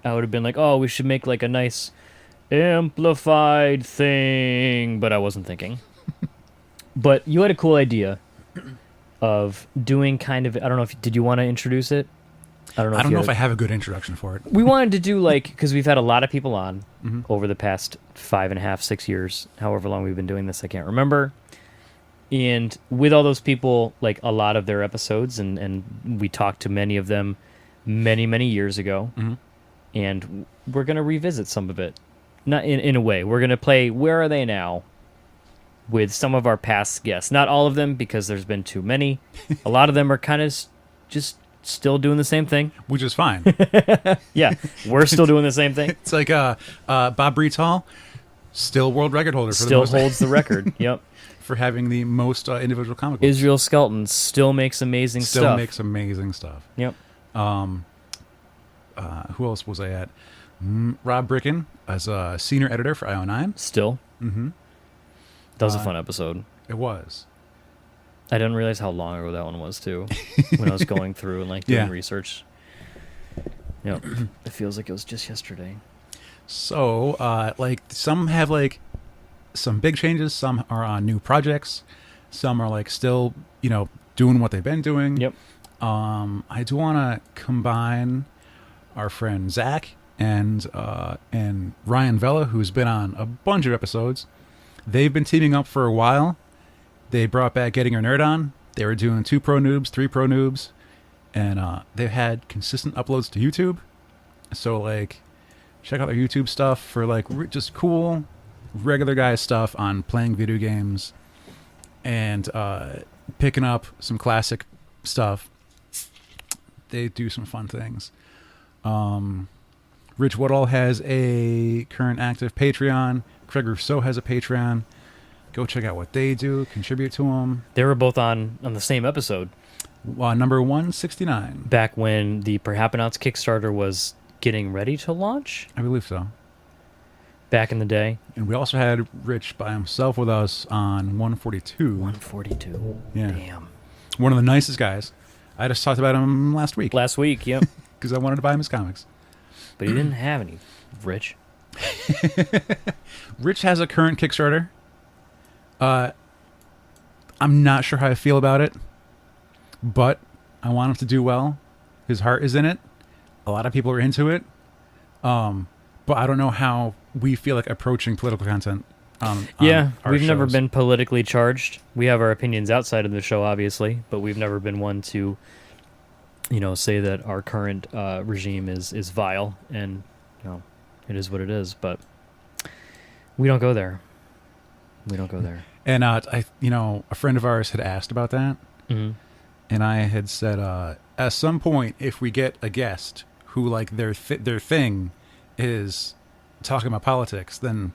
I would have been like, oh, we should make like a nice amplified thing, but I wasn't thinking. But you had a cool idea of doing kind of, I don't know if, did you want to introduce it? I don't know if I have a good introduction for it. We wanted to do like, because we've had a lot of people on Mm-hmm. over the past 5.5, 6 years, however long we've been doing this, I can't remember. And with all those people, like a lot of their episodes, and we talked to many of them many, many years ago. Mm-hmm. And we're going to revisit some of it. Not in a way. We're going to play Where Are They Now? With some of our past guests. Not all of them, because there's been too many. A lot of them are kind of just still doing the same thing. Which is fine. Yeah, we're still doing the same thing. It's like Bob Breethall, still world record holder. For Still the most holds the record. Yep. for having the most individual comic books. Israel Skelton still makes amazing Still stuff. makes amazing stuff. Yep. Who else was I at? Rob Bricken as a senior editor for IO9. Still. Mm-hmm. That was a fun episode. It was. I didn't realize how long ago that one was too. When I was going through and like doing Yeah. research. Yep. It feels like it was just yesterday. So, like, some have like some big changes. Some are on new projects. Some are like still, doing what they've been doing. Yep. I do want to combine our friend Zach and Ryan Vella, who's been on a bunch of episodes. They've been teaming up for a while. They brought back Getting Your Nerd on. They were doing 2 Pro Noobs, 3 Pro Noobs, and they've had consistent uploads to YouTube. So, like, check out their YouTube stuff for, like, just cool, regular guy stuff on playing video games and picking up some classic stuff. They do some fun things. Rich Woodall has a current active Patreon. Craig Rousseau has a Patreon. Go check out what they do. Contribute to them. They were both on the same episode. Number 169. Back when the Perhapanauts Kickstarter was getting ready to launch, I believe so. back in the day. And we also had Rich by himself with us on 142. 142. Yeah. Damn. One of the nicest guys. I just talked about him last week Last week, yep. because I wanted to buy him his comics. But he didn't have any. Rich. Rich has a current Kickstarter. I'm not sure how I feel about it, but I want him to do well. His heart is in it. A lot of people are into it. But I don't know how we feel like approaching political content. Yeah, our we've never shows. been politically charged. We have our opinions outside of the show, obviously, but we've never been one to, say that our current regime is vile, and it is what it is. But we don't go there. We don't go there. And a friend of ours had asked about that, Mm-hmm. and I had said, at some point, if we get a guest who like their thing is talking about politics, then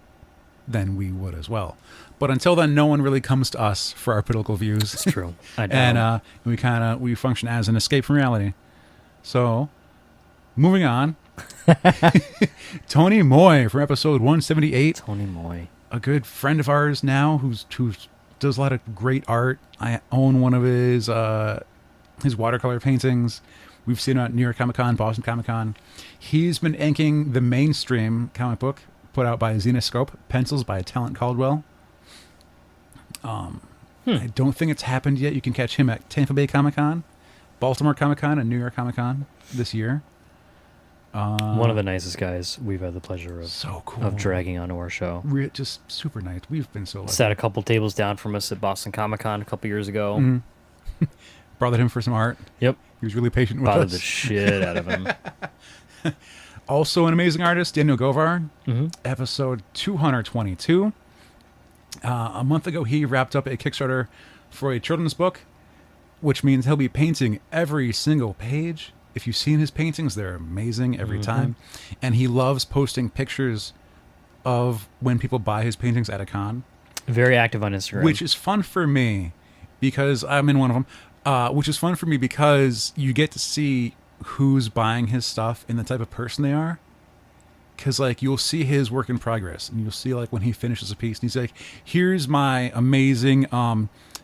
we would as well. But until then, no one really comes to us for our political views. It's true. I know. And we function as an escape from reality. So, moving on. Tony Moy from episode 178. Tony Moy. A good friend of ours now who does a lot of great art. I own one of his watercolor paintings. We've seen him at New York Comic Con, Boston Comic Con. He's been inking the mainstream comic book put out by Zenoscope, pencils by Talent Caldwell. I don't think it's happened yet. You can catch him at Tampa Bay Comic Con, Baltimore Comic Con, and New York Comic Con this year. One of the nicest guys we've had the pleasure So cool. of dragging onto our show. Just super nice. We've been so lucky. Sat a couple tables down from us at Boston Comic Con a couple years ago. Mhm. Bothered him for some art. Yep. He was really patient with Bothered us. the shit out of him. Also an amazing artist, Daniel Govar. Mm-hmm. Episode 222. A month ago, he wrapped up a Kickstarter for a children's book, which means he'll be painting every single page. If you've seen his paintings, they're amazing every time. And he loves posting pictures of when people buy his paintings at a con. Very active on Instagram. Which is fun for me because I'm in one of them. Which is fun for me because you get to see who's buying his stuff and the type of person they are. Because, like, you'll see his work in progress. And you'll see, like, when he finishes a piece. And he's like, here's my amazing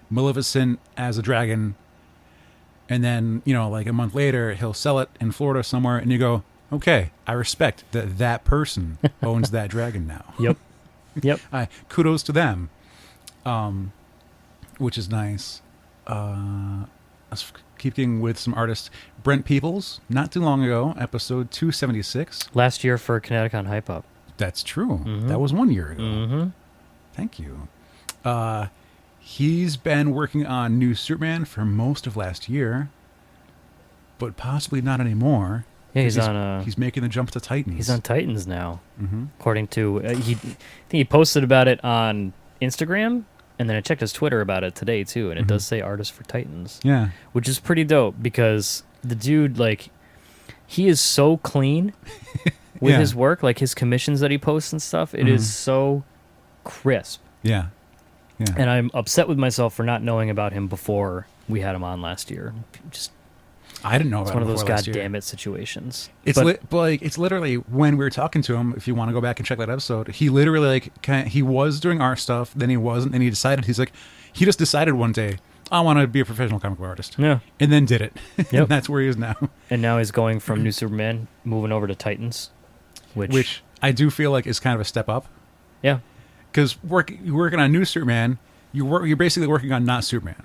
Maleficent as a dragon. And then, like a month later, he'll sell it in Florida somewhere. And you go, okay, I respect that person owns that dragon now. Yep. Kudos to them. Which is nice. Let's keeping with some artists. Brent Peoples, not too long ago, episode 276. Last year for ConnectiCon Hype Up. That's true. Mm-hmm. That was 1 year ago. Mm-hmm. Thank you. He's been working on New Superman for most of last year, but possibly not anymore. Yeah, he's making the jump to Titans. He's on Titans now, Mm-hmm. according to I think he posted about it on Instagram, and then I checked his Twitter about it today too, and it does say artist for Titans. Yeah. Which is pretty dope because the dude, like, he is so clean with Yeah. his work, like his commissions that he posts and stuff. It is so crisp. Yeah. Yeah. And I'm upset with myself for not knowing about him before we had him on last year. Just I didn't know about it's one of him those before last year. goddamn it situations. It's But- it's literally when we were talking to him. If you want to go back and check that episode, he literally he was doing art stuff, then he wasn't, and he just decided one day, I want to be a professional comic book artist, Yeah. and then did it. Yep. And that's where he is now. And now he's going from New Superman, moving over to Titans, Which I do feel like is kind of a step up, yeah, because working on New Superman, you're basically working on not Superman,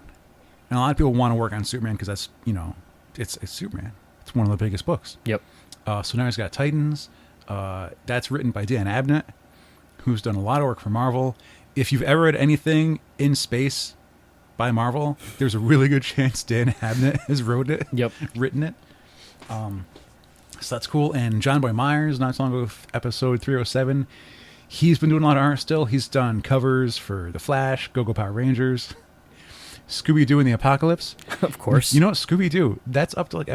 and a lot of people want to work on Superman because that's it's Superman. It's one of the biggest books. yep, So now he's got Titans. That's written by Dan Abnett, who's done a lot of work for Marvel. If you've ever read anything in space by Marvel, there's a really good chance Dan Abnett has written it. So that's cool. And John Boy Myers, not so long ago, episode 307, he's been doing a lot of art still. He's done covers for The Flash, Go-Go Power Rangers, Scooby-Doo and the Apocalypse. of course. You know what, Scooby-Doo, that's up to like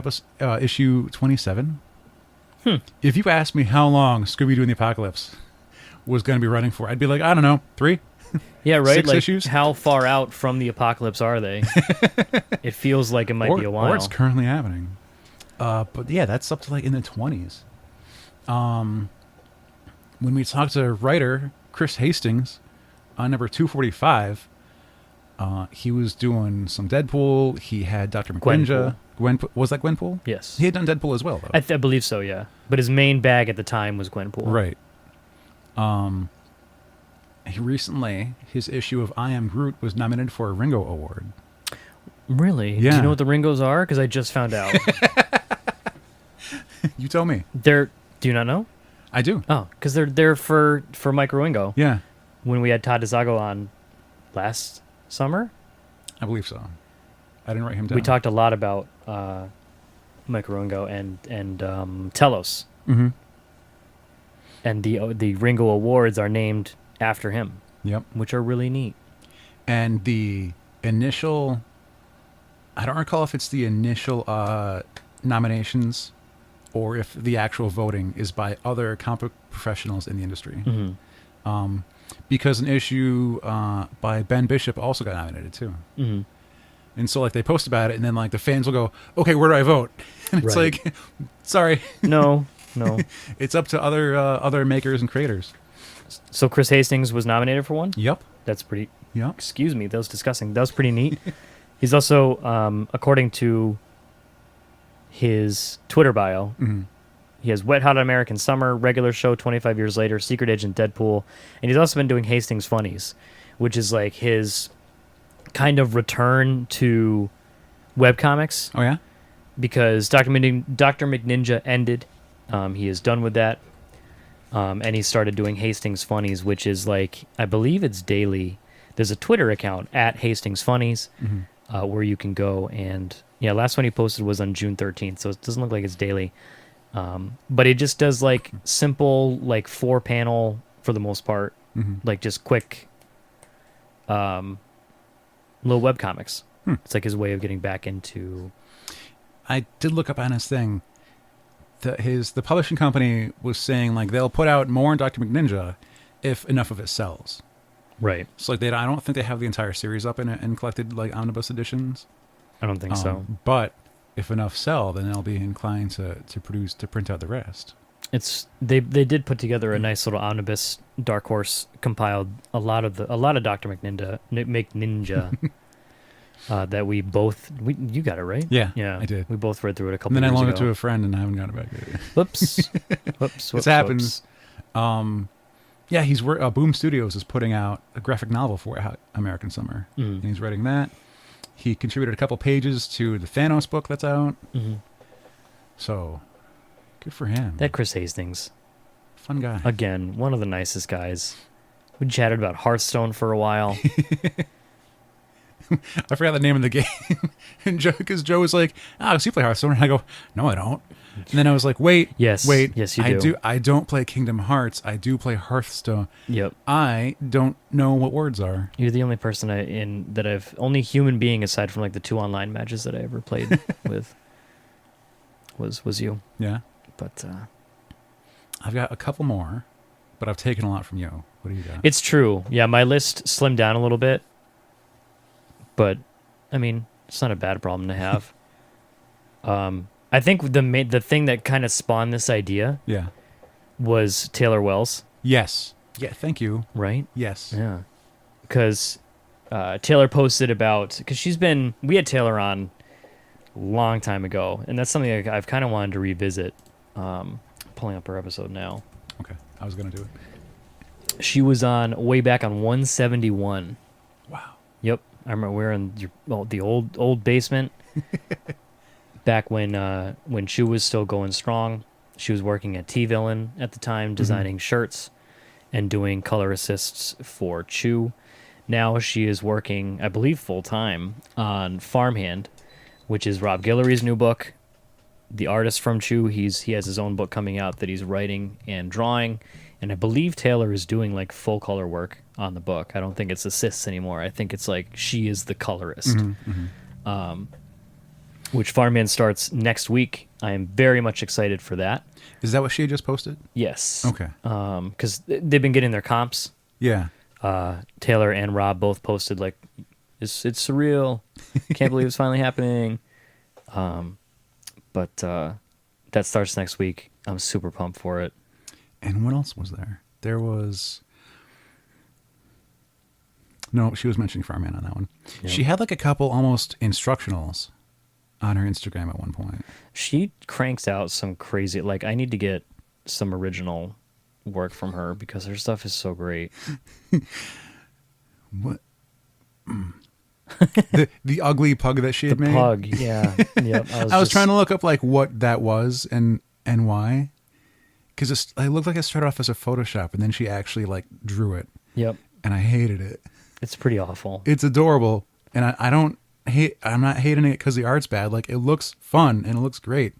issue 27. If you asked me how long Scooby-Doo and the Apocalypse was going to be running for, I'd be like, I don't know, 3? Yeah, right. 6 Like, issues? how far out from the apocalypse are they? It feels like it might be a while. Or it's currently happening. But yeah, that's up to like in the 20s. When we talked to writer Chris Hastings on number 245, he was doing some Deadpool. He had Dr. McNinja. Was that Gwenpool? Yes. He had done Deadpool as well, though. I believe so, yeah. But his main bag at the time was Gwenpool. Right. He recently, his issue of I Am Groot was nominated for a Ringo Award. Really? Do Yeah. you know what the Ringos are? Because I just found out. You tell me. Do you not know? I do. Oh, because they're for Mike Ringo. Yeah, When we had Todd DeZago on last summer, I believe so. I didn't write him down. we talked a lot about Mike Ringo and Telos. Mm-hmm. And the Ringo Awards are named after him, Yep. which are really neat. And the initial, I don't recall if it's the initial nominations or if the actual voting is by other comic book professionals in the industry. Mm-hmm. Because an issue by Ben Bishop also got nominated too. Mm-hmm. And so like they post about it and then like the fans will go, okay, where do I vote? And it's Right. like, sorry, No. it's up to other makers and creators. So Chris Hastings was nominated for one? Yep. That's pretty... Yep. Excuse me, that was disgusting. That was pretty neat. He's also, according to his Twitter bio, Mm-hmm. he has Wet Hot American Summer, Regular Show, 25 Years Later, Secret Agent Deadpool, and he's also been doing Hastings Funnies, which is like his kind of return to webcomics, Oh yeah. because Dr. McNinja ended. He is done with that. And he started doing Hastings Funnies, which is like, I believe it's daily. There's a Twitter account at Hastings Funnies where you can go and, yeah, last one he posted was on June 13th, so it doesn't look like it's daily. But it just does like simple, like 4-panel for the most part, like just quick little webcomics. It's like his way of getting back into... I did look up on his thing. The publishing company was saying like they'll put out more in Dr. McNinja if enough of it sells. Right. So like I don't think they have the entire series up in collected like omnibus editions. I don't think so. But if enough sell, then they'll be inclined to print out the rest. They did put together a nice little omnibus. Dark Horse compiled a lot of Dr. McNinja that we both you got it right. Yeah, Yeah, I did. We both read through it a couple. And then I years loaned it ago. to a friend, and I haven't got it back yet. Whoops. Whoops. This happens. Yeah, Boom Studios is putting out a graphic novel for Wet Hot American Summer, and he's writing that. He contributed a couple pages to the Thanos book that's out. So, good for him. That Chris Hastings, Fun guy. again, one of the nicest guys. We chatted about Hearthstone for a while. I forgot the name of the game. And because Joe was like, so you play Hearthstone? And I go, no, I don't. And then I was like, wait, Yes, you I do. I don't play Kingdom Hearts. I do play Hearthstone. Yep. I don't know what words are. You're the only person only human being aside from like the 2 online matches that I ever played with was you. Yeah. But I've got a couple more, but I've taken a lot from you. What do you got? it's true. Yeah, my list slimmed down a little bit. But I mean, it's not a bad problem to have. I think the thing that kind of spawned this idea Yeah. was Taylor Wells, Yes. Yeah, thank you. right? Yes. Yeah. Because Taylor posted because we had Taylor on a long time ago, and that's something I've kind of wanted to revisit. Pulling up her episode now. Okay. I was going to do it. She was on way back on 171. Wow. Yep. I remember we were in the old basement back when Chew was still going strong. She was working at T-Villain at the time, designing shirts and doing color assists for Chew. Now she is working, I believe, full-time on Farmhand, which is Rob Guillory's new book. The artist from Chew, he has his own book coming out that he's writing and drawing. And I believe Taylor is doing like full color work on the book. I don't think it's assists anymore. I think it's like she is the colorist. Which Farmhand starts next week. I am very much excited for that. Is that what she had just posted? Yes. Okay. Because they've been getting their comps. Yeah. Taylor and Rob both posted like, it's surreal. Can't believe it's finally happening. But that starts next week. I'm super pumped for it. And what else was there? There was... No, she was mentioning Farmhand on that one. Yep. She had like a couple almost instructionals on her Instagram at one point. She cranks out some crazy... Like, I need to get some original work from her because her stuff is so great. What? the ugly pug that she had made? The pug, yeah. Yep. I was trying to look up like what that was and why. Because it looked like it started off as a Photoshop and then she actually like drew it. Yep. And I hated it. It's pretty awful. It's adorable. And I'm not hating it because the art's bad. Like, it looks fun and it looks great.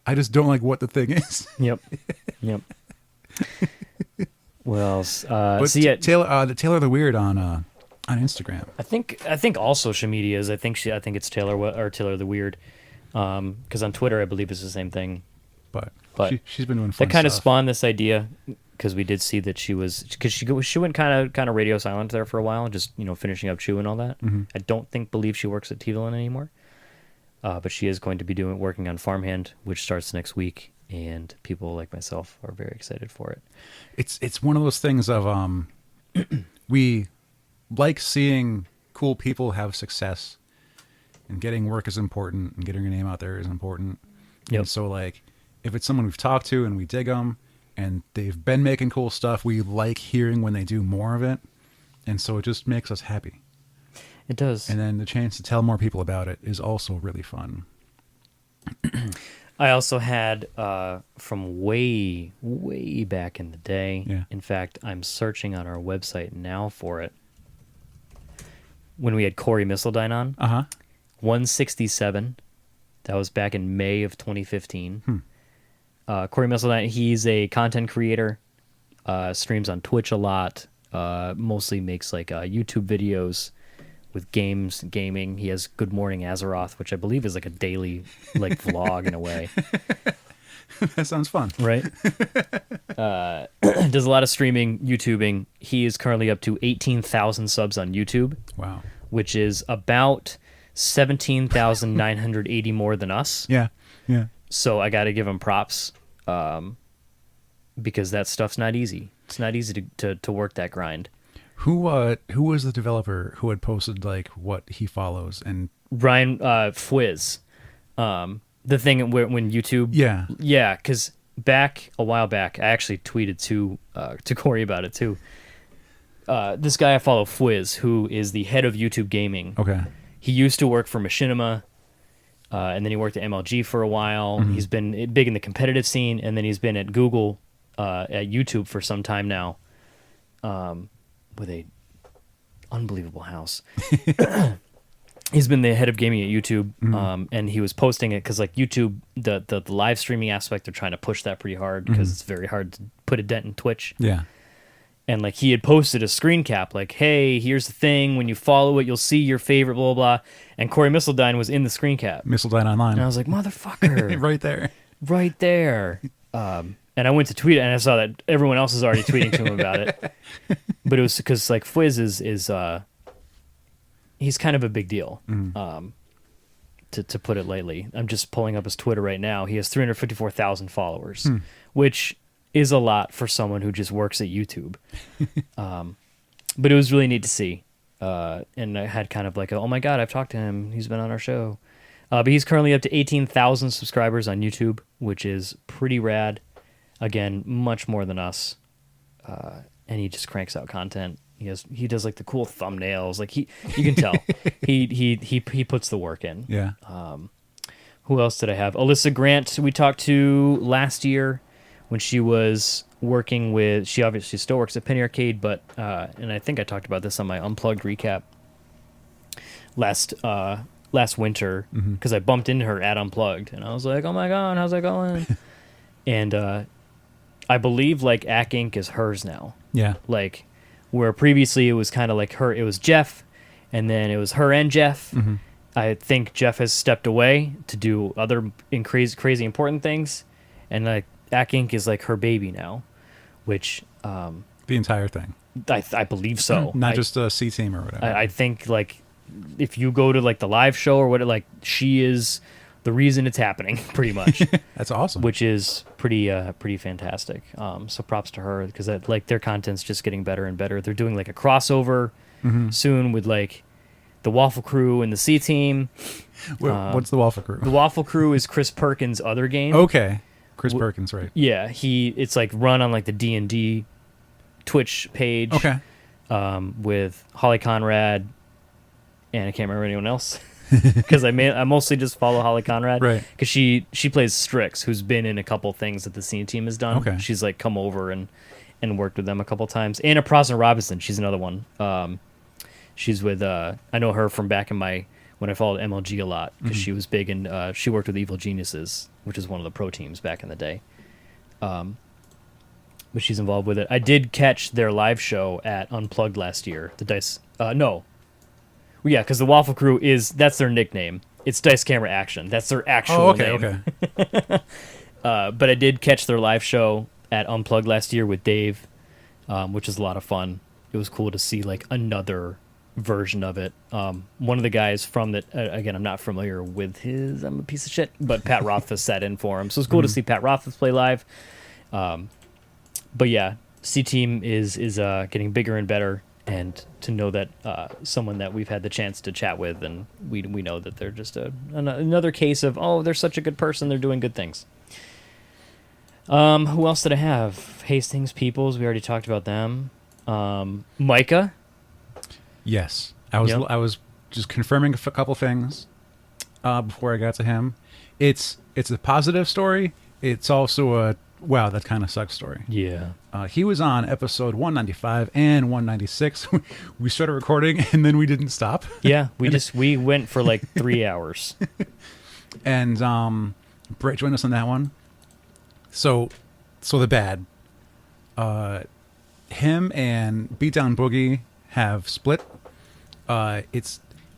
I just don't like what the thing is. Yep. What else? But so yeah, Taylor the Weird on Instagram. I think all social media is. I think it's Taylor the Weird. Because on Twitter, I believe it's the same thing. But she's been doing fun that kind of stuff. spawned this idea because we did see that she went kind of radio silent there for a while, just finishing up Chew and all that. Mm-hmm. I believe she works at Tevlin anymore, but she is going to be working on Farmhand, which starts next week, and people like myself are very excited for it. It's one of those things of we like seeing cool people have success, and getting work is important, and getting your name out there is important. Yep. And so like, if it's someone we've talked to and we dig them and they've been making cool stuff, we like hearing when they do more of it. And so it just makes us happy. It does. And then the chance to tell more people about it is also really fun. I also had from way, way back in the day. Yeah. In fact, I'm searching on our website now for it. When we had Corey Missildine on, 167. That was back in May of 2015. Corey Missildine, he's a content creator, streams on Twitch a lot, mostly makes like YouTube videos with gaming. He has Good Morning Azeroth, which I believe is like a daily like vlog in a way. That sounds fun. Right? Does a lot of streaming, YouTubing. He is currently up to 18,000 subs on YouTube. Wow. Which is about 17,980 more than us. Yeah. So I got to give him props because that stuff's not easy. It's not easy to work that grind. Who was the developer who had posted like what he follows and Ryan Fwiz. The thing when YouTube. Yeah, because a while back, I actually tweeted to Corey about it too. This guy I follow, Fwiz, who is the head of YouTube gaming. Okay. He used to work for Machinima, and then he worked at MLG for a while. Mm-hmm. He's been big in the competitive scene, and then he's been at Google, at YouTube for some time now, with a unbelievable house. He's been the head of gaming at YouTube, and he was posting it because like YouTube, the live streaming aspect, they're trying to push that pretty hard because it's very hard to put a dent in Twitch. Yeah. And like he had posted a screen cap, like, "Hey, here's the thing. When you follow it, you'll see your favorite, blah blah blah." And Corey Missildine was in the screen cap. Missildine Online. And I was like, "Motherfucker!" right there. And I went to tweet it, and I saw that everyone else is already tweeting to him about it. But it was because like Fwiz is he's kind of a big deal. To put it lightly, I'm just pulling up his Twitter right now. He has 354,000 followers, which is a lot for someone who just works at YouTube. But it was really neat to see. And I had kind of like, oh my God, I've talked to him. He's been on our show. But he's currently up to 18,000 subscribers on YouTube, which is pretty rad. Again, much more than us. And he just cranks out content. He does like the cool thumbnails. Like you can tell he puts the work in. Yeah. Who else did I have? Alyssa Grant, we talked to last year when she was working with. She obviously still works at Penny Arcade, but and I think I talked about this on my Unplugged recap last winter because I bumped into her at Unplugged and I was like, "Oh my God, how's that going?" And I believe like Ack Inc. is hers now. Yeah. Like where previously it was kind of like her, it was Jeff, and then it was her and Jeff. I think Jeff has stepped away to do other crazy important things, and like Ack Inc. is like her baby now, which The entire thing. I believe so. Not just a C team or whatever. I think like if you go to like the live show or what, like she is the reason it's happening, pretty much. That's awesome. Which is pretty fantastic. So props to her because like their content's just getting better and better. They're doing like a crossover soon with like the Waffle Crew and the C Team. What's the Waffle Crew? The Waffle Crew is Chris Perkins' other game. Okay, Chris Perkins, right? Yeah, it's like run on like the D&D Twitch page. Okay. With Holly Conrad, and I can't remember anyone else because I mostly just follow Holly Conrad, right? Because she plays Strix, who's been in a couple things that the scene team has done. Okay. She's like come over and worked with them a couple times. Anna Prosner Robinson, she's another one. She's with I know her from back in when I followed MLG a lot because she was big and she worked with Evil Geniuses, which is one of the pro teams back in the day. But she's involved with it. I did catch their live show at Unplugged last year. The Dice, no, well, yeah, because the Waffle Crew that's their nickname. It's Dice Camera Action. That's their actual name. Okay. But I did catch their live show at Unplugged last year with Dave, which is a lot of fun. It was cool to see like another version of it. One of the guys from that, again, I'm not familiar with I'm a piece of shit, but Pat Rothfuss sat in for him, so it's cool to see Pat Rothfuss play live. But yeah, C Team is getting bigger and better, and to know that someone that we've had the chance to chat with, and we know that they're just another case of, oh, they're such a good person, they're doing good things. Who else did I have? Hastings Peoples, we already talked about them. Micah. Yes, I was just confirming a couple things before I got to him. It's a positive story. It's also a wow, that kind of sucks story. Yeah. He was on episode 195 and 196. We started recording and then we didn't stop. Yeah, we went for like 3 hours. And Brett joined us on that one. So the bad. Him and Beatdown Boogie have split.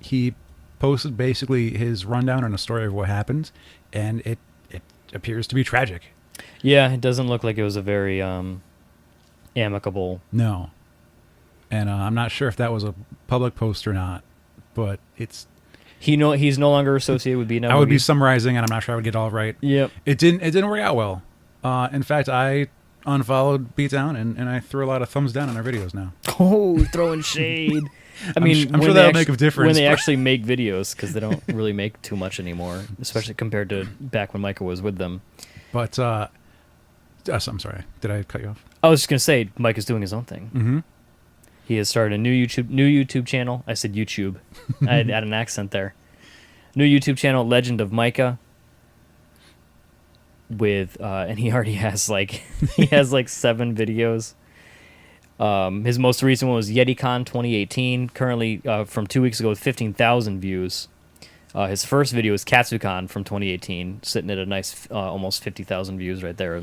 He posted basically his rundown and a story of what happened, and it appears to be tragic. Yeah, it doesn't look like it was a very amicable. No. And I'm not sure if that was a public post or not, but he's no longer associated with Beatdown. I would be summarizing, and I'm not sure I would get it all right. Yep. It didn't work out well. In fact, I unfollowed Beatdown, and I threw a lot of thumbs down on our videos now. Oh, throwing shade. I mean, I'm sure that'll make a difference. When they actually make videos, because they don't really make too much anymore, especially compared to back when Micah was with them. But, I'm sorry. Did I cut you off? I was just going to say, Mike is doing his own thing. Mm-hmm. He has started a new YouTube channel. I said YouTube. I had an accent there. New YouTube channel, Legend of Micah. And he already has like 7 videos. His most recent one was YetiCon 2018. Currently, from 2 weeks ago, with 15,000 views. His first video is KatsuCon from 2018, sitting at a nice almost 50,000 views right there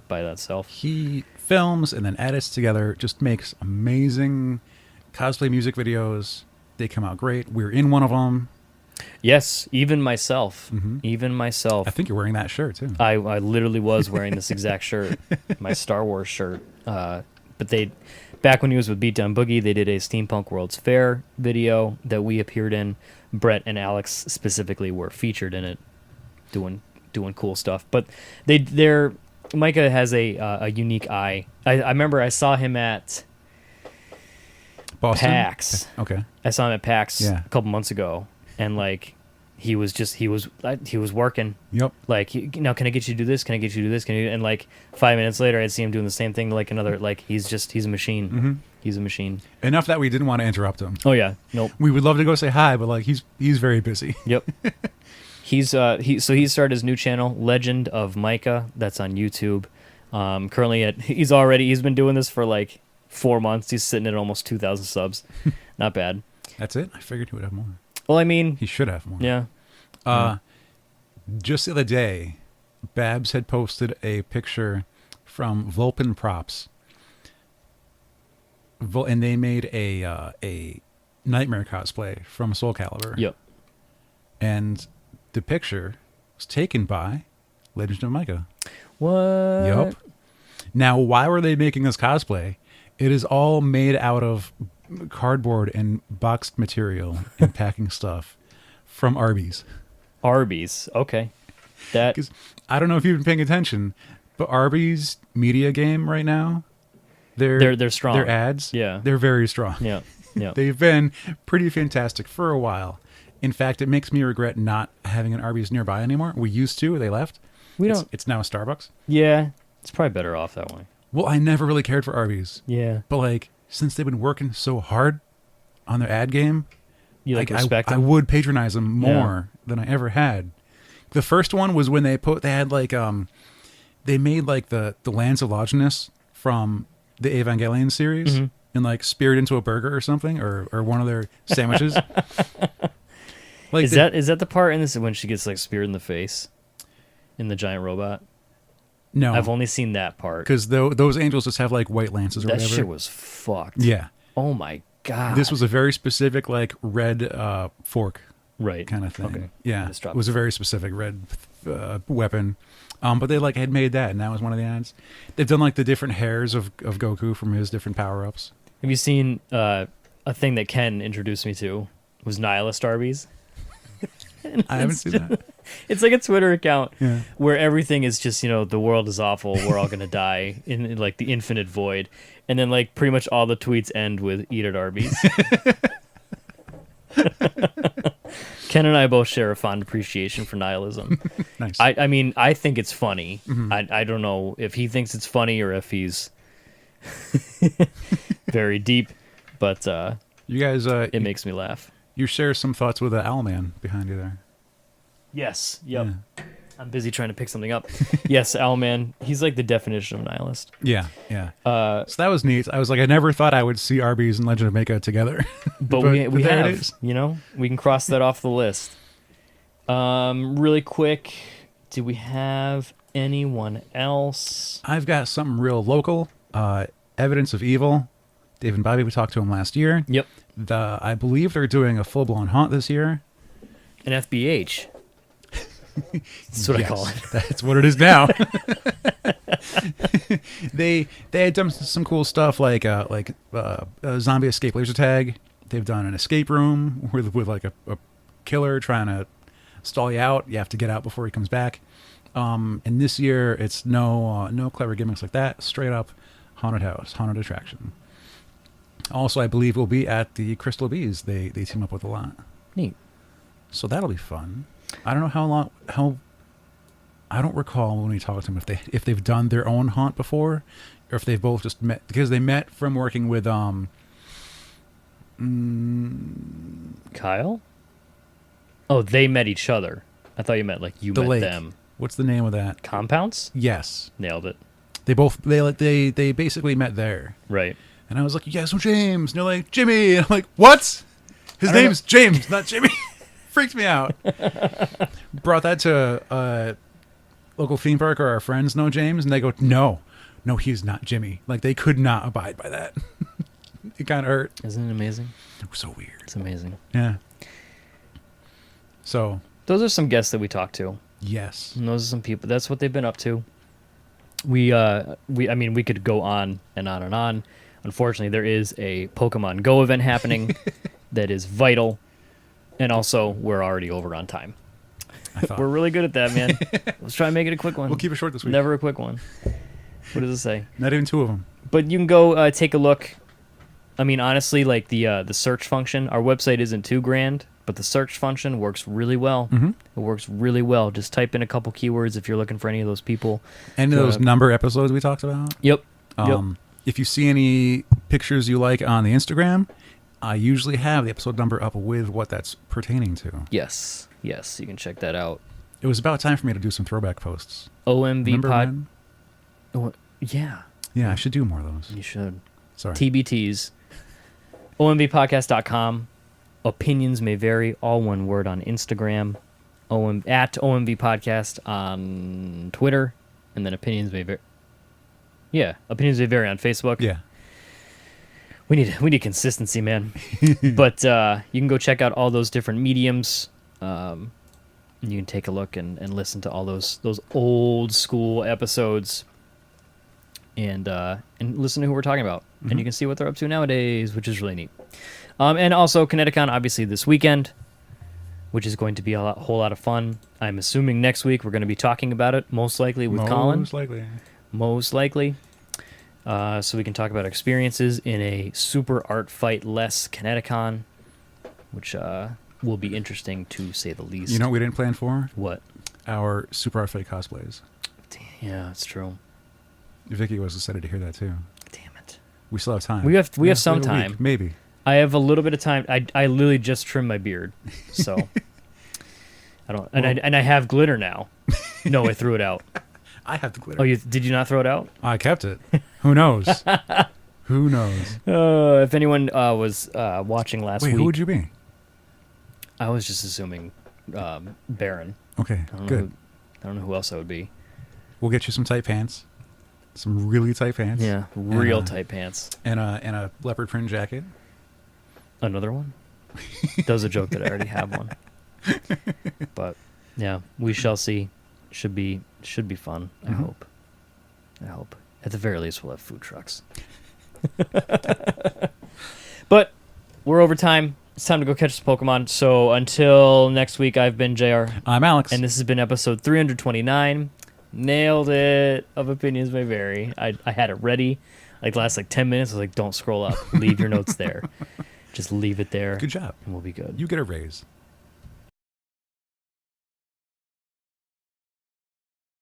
by itself. He films and then edits together, just makes amazing cosplay music videos. They come out great. We're in one of them. Yes, even myself. Mm-hmm. Even myself. I think you're wearing that shirt, too. I literally was wearing this exact shirt, my Star Wars shirt. But back when he was with Beatdown Boogie, they did a Steampunk World's Fair video that we appeared in. Brett and Alex specifically were featured in it, doing cool stuff. But Micah has a unique eye. I remember I saw him at Boston? PAX. Okay. I saw him at PAX Yeah. a couple months ago, and like he was working. Yep. Like, can I get you to do this? Can I get you to do this? And like 5 minutes later, I'd see him doing the same thing. Like another, like he's a machine. Mm-hmm. He's a machine. Enough that we didn't want to interrupt him. Oh yeah, nope. We would love to go say hi, but like he's very busy. Yep. He started his new channel, Legend of Micah. That's on YouTube. Currently he's been doing this for like 4 months. He's sitting at almost 2,000 subs. Not bad. That's it. I figured he would have more. Well, I mean, He should have more. yeah. Just the other day, Babs had posted a picture from Vulpin Props. And they made a Nightmare cosplay from Soul Calibur. Yep. And the picture was taken by Legend of Micah. What? Yep. Now, why were they making this cosplay? It is all made out of cardboard and boxed material and packing stuff from Arby's. Arby's. Okay. That Because I don't know if you've been paying attention, but Arby's media game right now, they're strong. Their ads, Yeah. they're very strong. Yeah. Yeah. They've been pretty fantastic for a while. In fact, it makes me regret not having an Arby's nearby anymore. We used to. They left. We don't. It's now a Starbucks. Yeah. It's probably better off that way. Well, I never really cared for Arby's. Yeah. But, like, since they've been working so hard on their ad game, You like like, respect I them? would patronize them more than I ever had. The first one was when they had, like, they made, like, the Lands of Longinus from the Evangelion series and, like, speared into a burger or something, or one of their sandwiches. Like, Is that the part in this when she gets like speared in the face in the giant robot? No. I've only seen that part. Because those angels just have, like, white lances or That whatever. shit was fucked. Yeah. Oh my god. This was a very specific, like, red fork right kind of thing. Okay. Yeah. Just It dropped was a very specific red weapon. But they, like, had made that, and that was one of the ads. They've done, like, the different hairs of Goku from his different power-ups. Have you seen a thing that Ken introduced me to? Was Nihilist Arby's? I haven't seen that. It's like a Twitter account Yeah. where everything is just, the world is awful, we're all gonna die in like the infinite void, and then like pretty much all the tweets end with "Eat at Arby's." Ken and I both share a fond appreciation for nihilism. Nice. I mean, I think it's funny. Mm-hmm. I don't know if he thinks it's funny or if he's very deep, but you guys, it makes me laugh. you share some thoughts with the Owlman behind you there. Yes. Yep. Yeah. I'm busy trying to pick something up. Yes, Owlman. He's like the definition of nihilist. Yeah, yeah. So that was neat. I was like, I never thought I would see Arby's and Legend of Makeup together. But we there have, it is. we can cross that off the list. Really quick, do we have anyone else? I've got something real local. Evidence of Evil. Dave and Bobby, we talked to him last year. Yep. I believe they're doing a full-blown haunt this year. An FBH. That's what I call it. That's what it is now. They had done some cool stuff like a zombie escape laser tag. They've done an escape room with like a killer trying to stall you out. You have to get out before he comes back. And this year it's no clever gimmicks like that. Straight up haunted house, haunted attraction. Also, I believe we'll be at the Crystal Bees. They team up with a lot. Neat. So that'll be fun. I don't know I don't recall when we talked to them if they've done their own haunt before, or if they've both just met, because they met from working with Kyle? Oh, they met each other. I thought you meant like you the met lake. them. What's the name of that? Compounds? Yes, Nailed it. they basically met there, Right. and I was like, "You guys know James?" And they're like, "Jimmy," and I'm like, "What? His I don't name's James, not Jimmy." Freaked me out. Brought that to a local theme park, or our friends know James, and they go, no, he's not Jimmy. Like, they could not abide by that. It kind of hurt. Isn't it amazing? It was so weird. It's amazing. Yeah. So, Those are some guests that we talked to. yes. And those are some people. That's what they've been up to. We could go on and on and on. Unfortunately, there is a Pokemon Go event happening that is vital. And also, we're already over on time. We're really good at that, man. Let's try and make it a quick one. We'll keep it short this week. Never a quick one. What does it say? Not even two of them. But you can go take a look. I mean, honestly, like the search function, our website isn't too grand, but the search function works really well. Mm-hmm. It works really well. Just type in a couple keywords if you're looking for any of those people. Any of those number episodes we talked about? Yep. If you see any pictures you like on the Instagram, I usually have the episode number up with what that's pertaining to. Yes. Yes, you can check that out. It was about time for me to do some throwback posts. OMV Remember Pod. when? Oh, yeah, Yeah, I should do more of those. you should. Sorry. TBTs. OMVpodcast.com. Opinions may vary. All one word on Instagram. At OMV Podcast on Twitter. And then opinions may vary. Yeah, opinions may vary on Facebook. Yeah. We need consistency, man. But you can go check out all those different mediums. You can take a look and listen to all those old school episodes. and listen to who we're talking about. And you can see what they're up to nowadays, which is really neat. And also ConnectiCon, obviously, this weekend, which is going to be a whole lot of fun. I'm assuming next week we're going to be talking about it, most likely with Colin. Most likely. So we can talk about experiences in a super art fight less ConnectiCon, which will be interesting to say the least. You know what we didn't plan for? What? Our Super Art Fight cosplays. Yeah, that's true. Vicky was excited to hear that too. Damn it. We still have time. We have some time. Week, maybe. I have a little bit of time. I literally just trimmed my beard, so I don't. And I have glitter now. No, I threw it out. I have the glitter. Oh, did you not throw it out? I kept it. Who knows? Who knows? If anyone was watching last week, who would you be? I was just assuming Baron. Okay, good. I don't know who else I would be. We'll get you some tight pants. Some really tight pants. Yeah, real tight pants. And a leopard print jacket. Another one? That was a joke that I already have one. But yeah, we shall see. Should be fun. I hope. At the very least, we'll have food trucks. But we're over time. It's time to go catch some Pokemon. So until next week, I've been JR. I'm Alex. And this has been episode 329. Nailed it. Of Opinions May Vary. I had it ready. Last 10 minutes. I was like, don't scroll up. Leave your notes there. Just leave it there. Good job. And we'll be good. You get a raise.